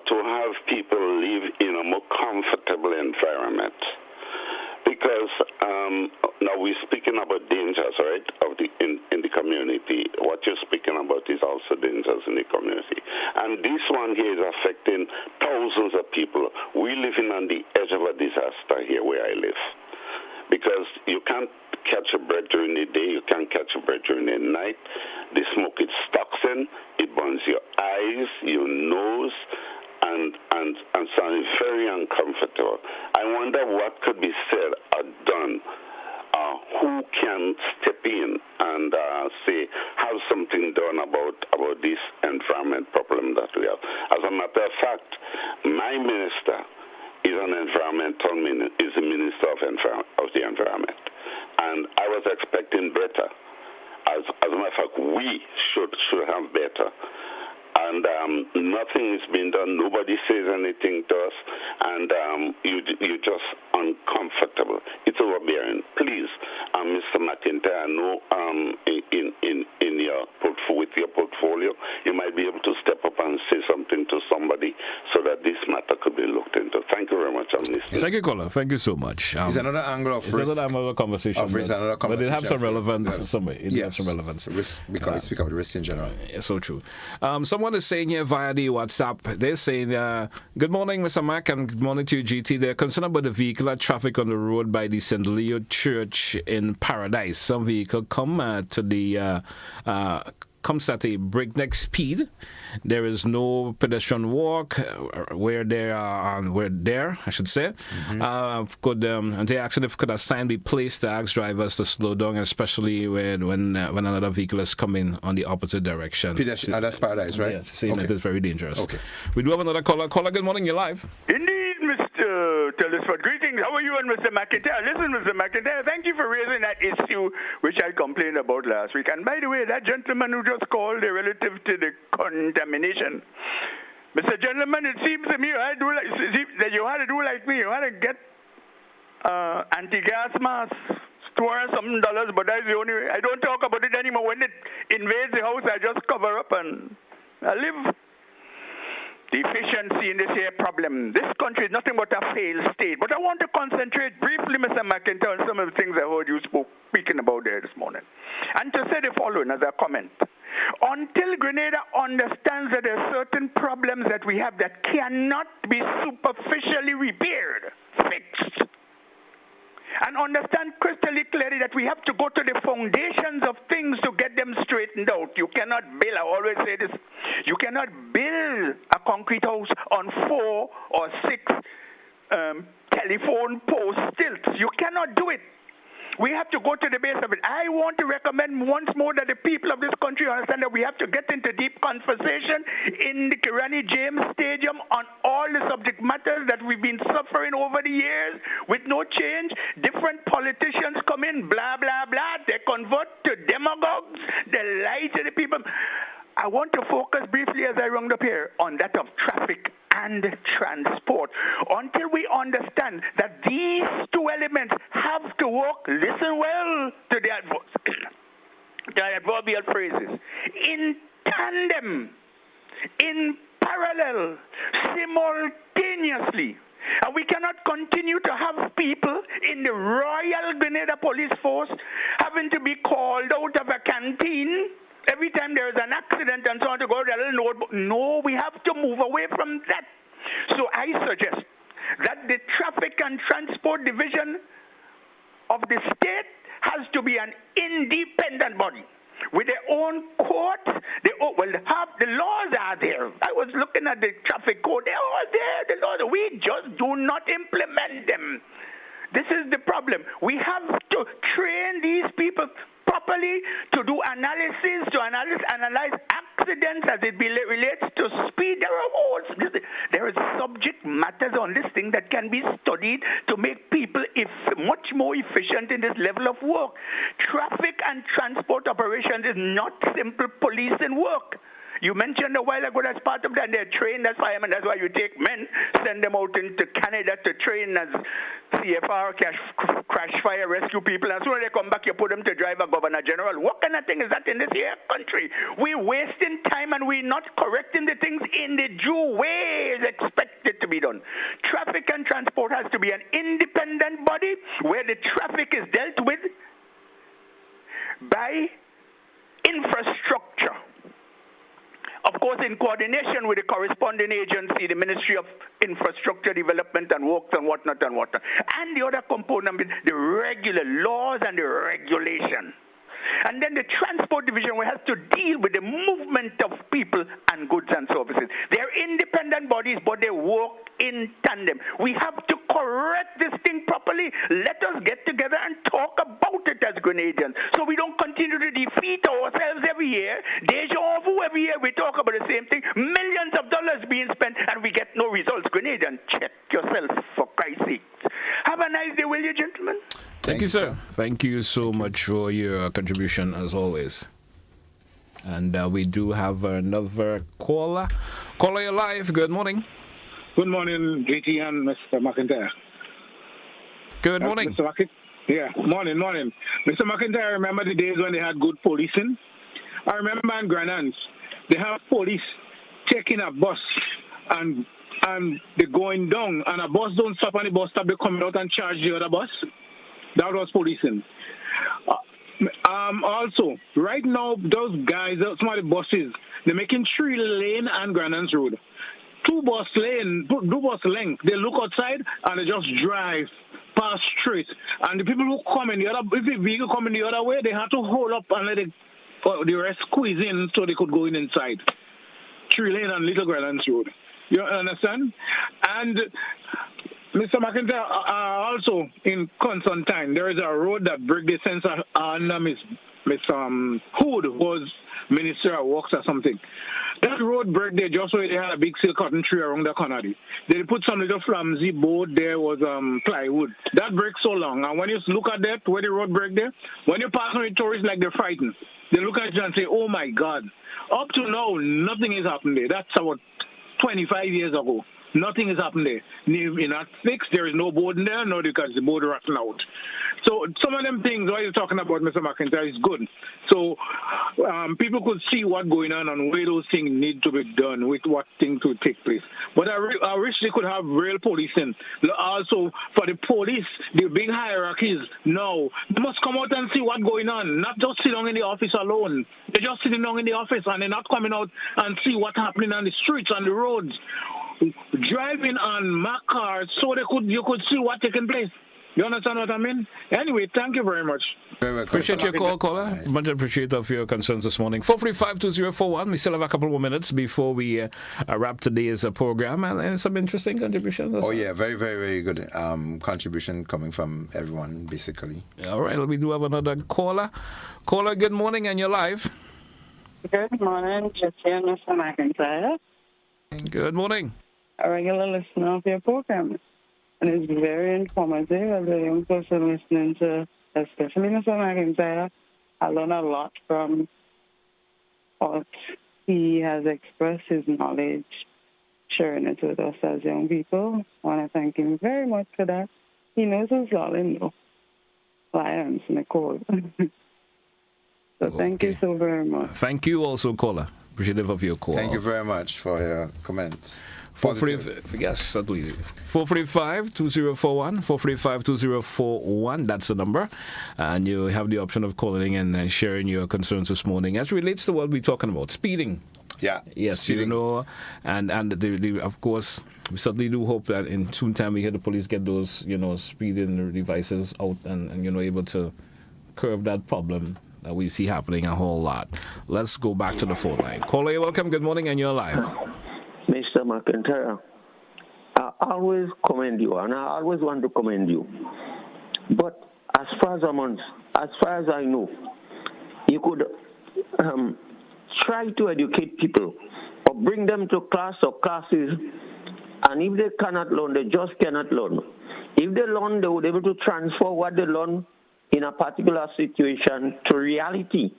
Speaker 6: to have people live in a more comfortable environment. Because now we're speaking about dangers, right, in the community. What you're speaking about is also dangers in the community. And this one here is affecting thousands of people. We're living on the edge of a disaster here where I live. Because you can't catch a breath during the day, you can't catch a breath during the night. The smoke, it stalks in, it burns your eyes, your nose, and sounds very uncomfortable. I wonder what could be said or done. Who can step in and say, have something done about this environment problem that we have? As a matter of fact, my minister is an environmental is the minister of the environment, and I was expecting better. As a matter of fact, we should have better. And nothing is being done. Nobody says anything to us, and you're just uncomfortable. It's overbearing. Please, Mr. McIntyre, I know in your with your portfolio, you might be able to step up and say something to somebody so that this matter could be looked into. Thank you very much. I'm listening.
Speaker 2: Thank you, caller. Thank you so much.
Speaker 3: It's another angle of risk.
Speaker 2: It's another conversation. But it has some relevance somewhere. It has some relevance.
Speaker 3: Risk, because we speak about risk in general.
Speaker 2: It's so true. Someone is saying here via the WhatsApp, they're saying, good morning, Mr. Mac, and good morning to you, GT. They're concerned about the vehicular traffic on the road by the St. Leo Church in Paradise. Some vehicle come to the comes at a breakneck speed. There is no pedestrian walk where I should say. And they asked if could a sign be placed to ask drivers to slow down, especially when another vehicle is coming on the opposite direction.
Speaker 3: Pedestrian, that's paradise, right?
Speaker 2: Yeah, saying that it's very dangerous.
Speaker 3: Okay.
Speaker 2: We do have another caller. Caller, good morning. You're live.
Speaker 7: Indeed, Mr. Telesford. Greetings. How are you and Mr. McIntyre? Listen, Mr. McIntyre, thank you for raising that issue which I complained about last week. And by the way, that gentleman who just called relative to the contamination, Mr. Gentleman, it seems to me that you had to do like me. You had to get anti-gas masks, $200 but that's the only way. I don't talk about it anymore. When it invades the house, I just cover up and I live. The efficiency in this here problem. This country is nothing but a failed state. But I want to concentrate briefly, Mr. McIntyre, on some of the things I heard you speaking about there this morning. And to say the following as a comment. Until Grenada understands that there are certain problems that we have that cannot be superficially repaired, fixed, and understand crystal clearly that we have to go to the foundations of things to get them straightened out. You cannot build, I always say this, you cannot build a concrete house on 4 or 6 telephone post stilts. You cannot do it. We have to go to the base of it. I want to recommend once more that the people of this country understand that we have to get into deep conversation in the Kirani James Stadium on all the subject matters that we've been suffering over the years with no change. Different politicians come in, blah, blah, blah. They convert to demagogues. They lie to the people. I want to focus briefly as I round up here on that of traffic and transport. Until we understand that these two elements have to work, listen well to the adverbial phrases, in tandem, in parallel, simultaneously. And we cannot continue to have people in the Royal Grenada Police Force having to be called out of a canteen every time there is an accident and so on to go to a little notebook. No, we have to move away from that. So I suggest that the Traffic and Transport Division of the state has to be an independent body with their own court. The laws are there. I was looking at the traffic code. They're all there. The laws. We just do not implement them. This is the problem. We have to train these people properly to do analysis, to analyze accidents as it relates to speed. There is subject matters on this thing that can be studied to make people much more efficient in this level of work. Traffic and transport operations is not simple policing work. You mentioned a while ago that's part of that. They're trained as firemen. That's why you take men, send them out into Canada to train as CFR, crash fire rescue people. And as soon as they come back, you put them to drive a governor general. What kind of thing is that in this here country? We're wasting time and we're not correcting the things in the due way it's expected to be done. Traffic and transport has to be an independent body where the traffic is dealt with by infrastructure. Of course, in coordination with the corresponding agency, the Ministry of Infrastructure Development and Works and whatnot. And the other component is the regular laws and the regulation. And then the Transport Division has to deal with the movement of people and goods and services. They're independent bodies, but they work in tandem. We have to correct this thing properly. Let us get together and talk about it as Grenadians, so we don't continue to defeat ourselves every year. Deja vu every year. We talk about the same thing. Millions of dollars being spent, and we get no results. Grenadian, check yourself, for Christ's sake. Have a nice day, will you, gentlemen?
Speaker 2: Thank you, sir. Thank you so much for your contribution, as always. And we do have another caller. Caller, you're live. Good morning.
Speaker 8: Good morning, JT and Mr. McIntyre.
Speaker 2: Good morning.
Speaker 8: Mr. Morning. Mr. McIntyre, I remember the days when they had good policing. I remember in Grenans, they have police taking a bus and they're going down, and a bus don't stop on the bus stop, they come out and charge the other bus. That was policing. Also, right now, those guys, some of the buses, they're making 3-lane and Grenans Road. 2 bus length. They look outside and they just drive past straight. And the people who come in the other, if the vehicle come in the other way, they have to hold up and let it they were squeezing so they could go inside. 3 lane on Little Grenlands Road. You understand? And Mr. McIntyre, also in Constantine, there is a road that broke the sensor under Miss Hood was Minister of Works or something. That road broke there just where they had a big silk cotton tree around the corner. They put some little flimsy board there was plywood. That breaks so long. And when you look at that, where the road break there, when you pass on the tourists like they're frightened, they look at you and say, oh my God. Up to now, nothing has happened there. That's about 25 years ago. Nothing has happened there. You're not fixed. There is no board in there, no, because the board rotten out. So some of them things, what you're talking about, Mr. McIntyre, is good. So people could see what's going on and where those things need to be done, with what things to take place. But I wish they could have real policing. Also, for the police, the big hierarchies, no. They must come out and see what's going on, not just sit down in the office alone. They're just sitting down in the office and they're not coming out and see what's happening on the streets, on the roads, driving on Mac cars so you could see what's taking place. You understand what I mean? Anyway, thank you very much.
Speaker 2: Appreciate your call, caller. Much appreciative for your concerns this morning. 435-2041. We still have a couple more minutes before we wrap today's program, and some interesting contributions.
Speaker 3: Oh, yeah, very, very, very good contribution coming from everyone, basically.
Speaker 2: All right, we do have another caller. Caller, good morning, and you're live.
Speaker 9: Good morning, Jesse and Mr. McIntyre.
Speaker 2: Good morning.
Speaker 9: A regular listener of your program. And it's very informative as a young person listening to, especially Mr. McIntyre. I learn a lot from what he has expressed, his knowledge, sharing it with us as young people. I want to thank him very much for that. He knows his darling, though. Lions, Nicole. So thank you so very much.
Speaker 2: Thank you also, caller. Appreciative of your call.
Speaker 3: Thank you very much for your comments.
Speaker 2: 435-2041, 435-2041, that's the number. And you have the option of calling in and sharing your concerns this morning as relates to what we're talking about, speeding.
Speaker 3: Yeah.
Speaker 2: Yes, speeding. You know, and of course, we certainly do hope that in soon time we hear the police get those, speeding devices out and able to curb that problem that we see happening a whole lot. Let's go back to the phone line. Caller, you're welcome. Good morning, and you're live.
Speaker 10: Mr. McIntyre, I always commend you, and I always want to commend you. But as far as I know, you could try to educate people or bring them to class or classes, and if they cannot learn, they just cannot learn. If they learn, they would be able to transfer what they learn in a particular situation to reality.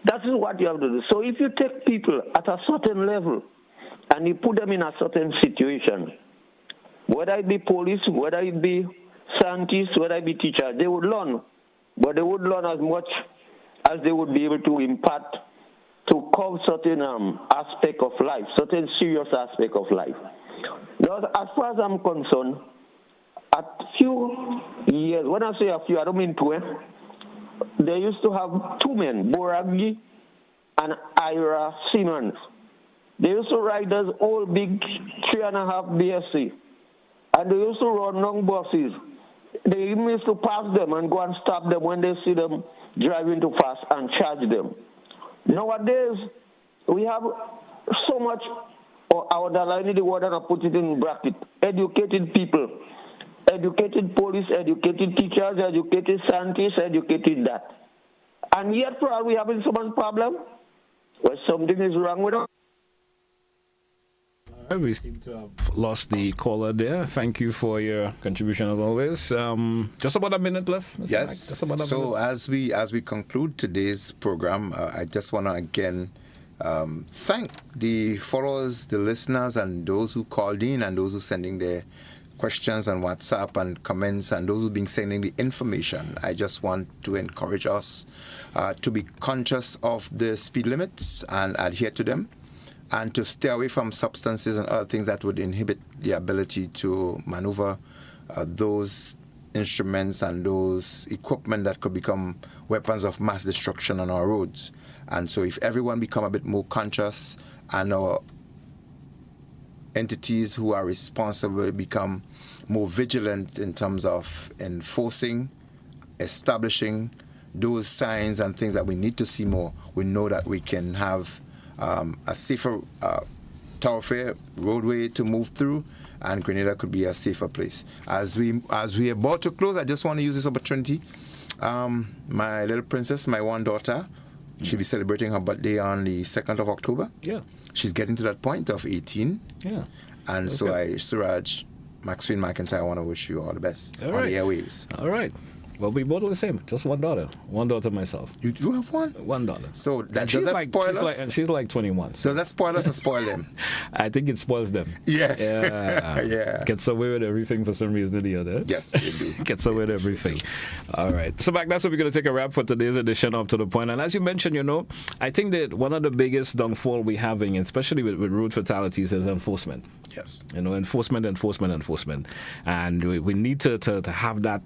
Speaker 10: That is what you have to do. So if you take people at a certain level and you put them in a certain situation, whether it be police, whether it be scientists, whether it be teachers, they would learn. But they would learn as much as they would be able to impart to curb certain aspect of life, certain serious aspect of life. Now, as far as I'm concerned, a few years, when I say a few, I don't mean 2, they used to have 2 men, Boragi and Ira Simmons. They used to ride those old big 3.5 BSC, and they used to run long buses. They even used to pass them and go and stop them when they see them driving too fast and charge them. Nowadays, we have so much, or I would align the word and I put it in bracket, educated people, educated police, educated teachers, educated scientists, educated that. And yet, are we having so much problem? Well, something is wrong with us.
Speaker 2: We seem to have lost the caller there. Thank you for your contribution as always. Just about a minute left, Mr.
Speaker 3: Yes. So as we conclude today's program, I just want to again thank the followers, the listeners, and those who called in and those who sending their questions on WhatsApp and comments, and those who've been sending the information. I just want to encourage us to be conscious of the speed limits and adhere to them, and to stay away from substances and other things that would inhibit the ability to maneuver those instruments and those equipment that could become weapons of mass destruction on our roads. And so if everyone become a bit more conscious, and our entities who are responsible become more vigilant in terms of enforcing, establishing those signs and things that we need to see more, we know that we can have a safer thoroughfare roadway to move through, and Grenada could be a safer place. As we about to close, I just want to use this opportunity. My little princess, my one daughter, she'll be celebrating her birthday on the 2nd of October.
Speaker 2: Yeah.
Speaker 3: She's getting to that point of 18.
Speaker 2: Yeah.
Speaker 3: And so Suraj, Maxine McIntyre, I want to wish you all the best on the airwaves.
Speaker 2: All right. Well, we both are the same. Just one daughter. One daughter myself.
Speaker 3: You do have one?
Speaker 2: One daughter.
Speaker 3: So does that spoil us?
Speaker 2: And she's like 21. So.
Speaker 3: Does that spoil us or spoil them?
Speaker 2: I think it spoils them.
Speaker 3: Yeah.
Speaker 2: Yeah. Gets away with everything for some reason or the other.
Speaker 3: Yes, indeed.
Speaker 2: Gets away with everything. All right. So, Mac, that's what we're going to take a wrap for today's edition of To The Point. And as you mentioned, I think that one of the biggest downfall we're having, especially with road fatalities, is enforcement.
Speaker 3: Yes.
Speaker 2: Enforcement. And we need to have that,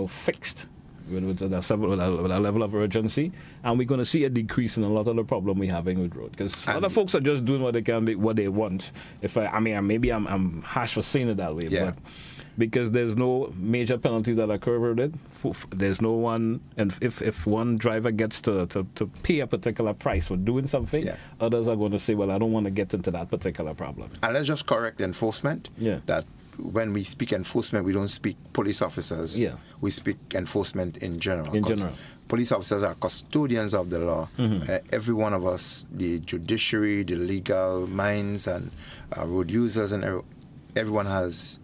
Speaker 2: fixed with a level of urgency, and we're going to see a decrease in a lot of the problem we're having with road, because other folks are just doing what they can, what they want. Maybe I'm harsh for saying it that way, but because there's no major penalties that occur with it, there's no one, and if one driver gets to pay a particular price for doing something, others are going to say, well, I don't want to get into that particular problem.
Speaker 3: And let's just correct enforcement.
Speaker 2: Yeah.
Speaker 3: That when we speak enforcement, we don't speak police officers.
Speaker 2: Yeah.
Speaker 3: We speak enforcement in general.
Speaker 2: In general.
Speaker 3: Police officers are custodians of the law.
Speaker 2: Mm-hmm.
Speaker 3: Every one of us, the judiciary, the legal minds, and road users, and everyone has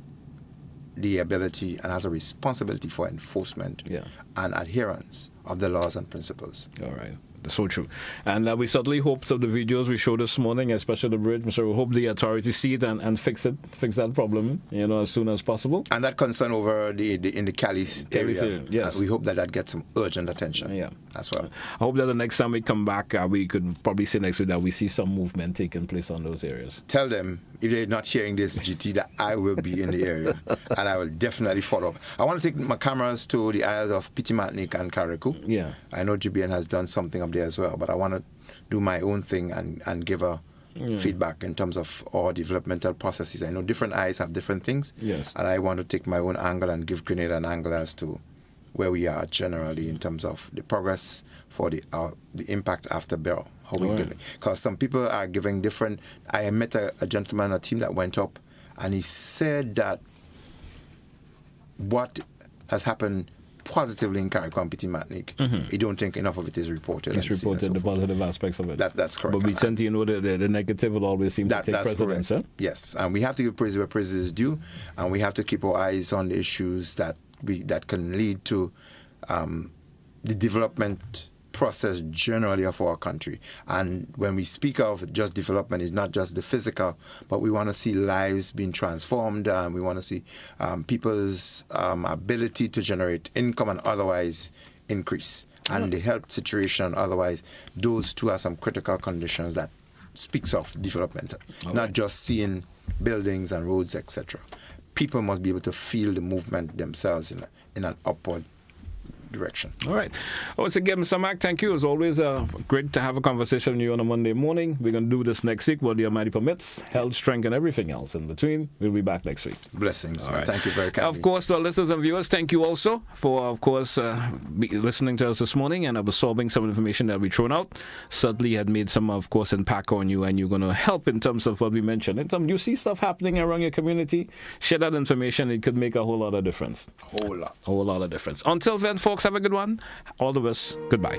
Speaker 3: the ability and has a responsibility for enforcement and adherence of the laws and principles.
Speaker 2: All right. So true. And we certainly hope that the videos we showed this morning, especially the bridge, so we hope the authorities see it and fix that problem, as soon as possible.
Speaker 3: And that concern over in the Cali area,
Speaker 2: yes.
Speaker 3: We hope that gets some urgent attention.
Speaker 2: Yeah.
Speaker 3: As well.
Speaker 2: I hope that the next time we come back, we could probably say next week that we see some movement taking place on those areas.
Speaker 3: Tell them, if they're not hearing this, GT, that I will be in the area, and I will definitely follow up. I want to take my cameras to the isles of Pitimatnik and Carriacou.
Speaker 2: Yeah.
Speaker 3: I know GBN has done something up there as well, but I want to do my own thing and give a feedback in terms of all developmental processes. I know different eyes have different things,
Speaker 2: yes,
Speaker 3: and I want to take my own angle and give Grenada an angle as to where we are generally in terms of the progress for the impact after Beryl, how we build it. Because some people are giving different. I met a gentleman, a team that went up, and he said that what has happened positively in Carriacou and Pitimatnik, he don't think enough of it is reported.
Speaker 2: It's reported, the positive aspects of it.
Speaker 3: That's correct.
Speaker 2: But we tend to, the negative will always seem to take precedence. Huh?
Speaker 3: Yes, and we have to give praise where praise is due, and we have to keep our eyes on the issues that can lead to the development process generally of our country. And when we speak of just development, it's not just the physical, but we want to see lives being transformed, and we want to see people's ability to generate income and otherwise increase. And the health situation, otherwise, those two are some critical conditions that speaks of development, not just seeing buildings and roads, etc. People must be able to feel the movement themselves in an upward direction.
Speaker 2: All right. Once again, Mr. Mac, thank you. As always, great to have a conversation with you on a Monday morning. We're going to do this next week, what the Almighty permits, health, strength, and everything else in between. We'll be back next week.
Speaker 3: Blessings.
Speaker 2: All right.
Speaker 3: Thank you very kindly.
Speaker 2: Of course, to our listeners and viewers, thank you also for, of course, listening to us this morning and absorbing some information that we thrown out. Certainly had made some, of course, impact on you, and you're going to help in terms of what we mentioned. In terms, you see stuff happening around your community, share that information. It could make a whole lot of difference.
Speaker 3: Whole lot.
Speaker 2: A whole lot of difference. Until then, folks, have a good one. All the best. Goodbye.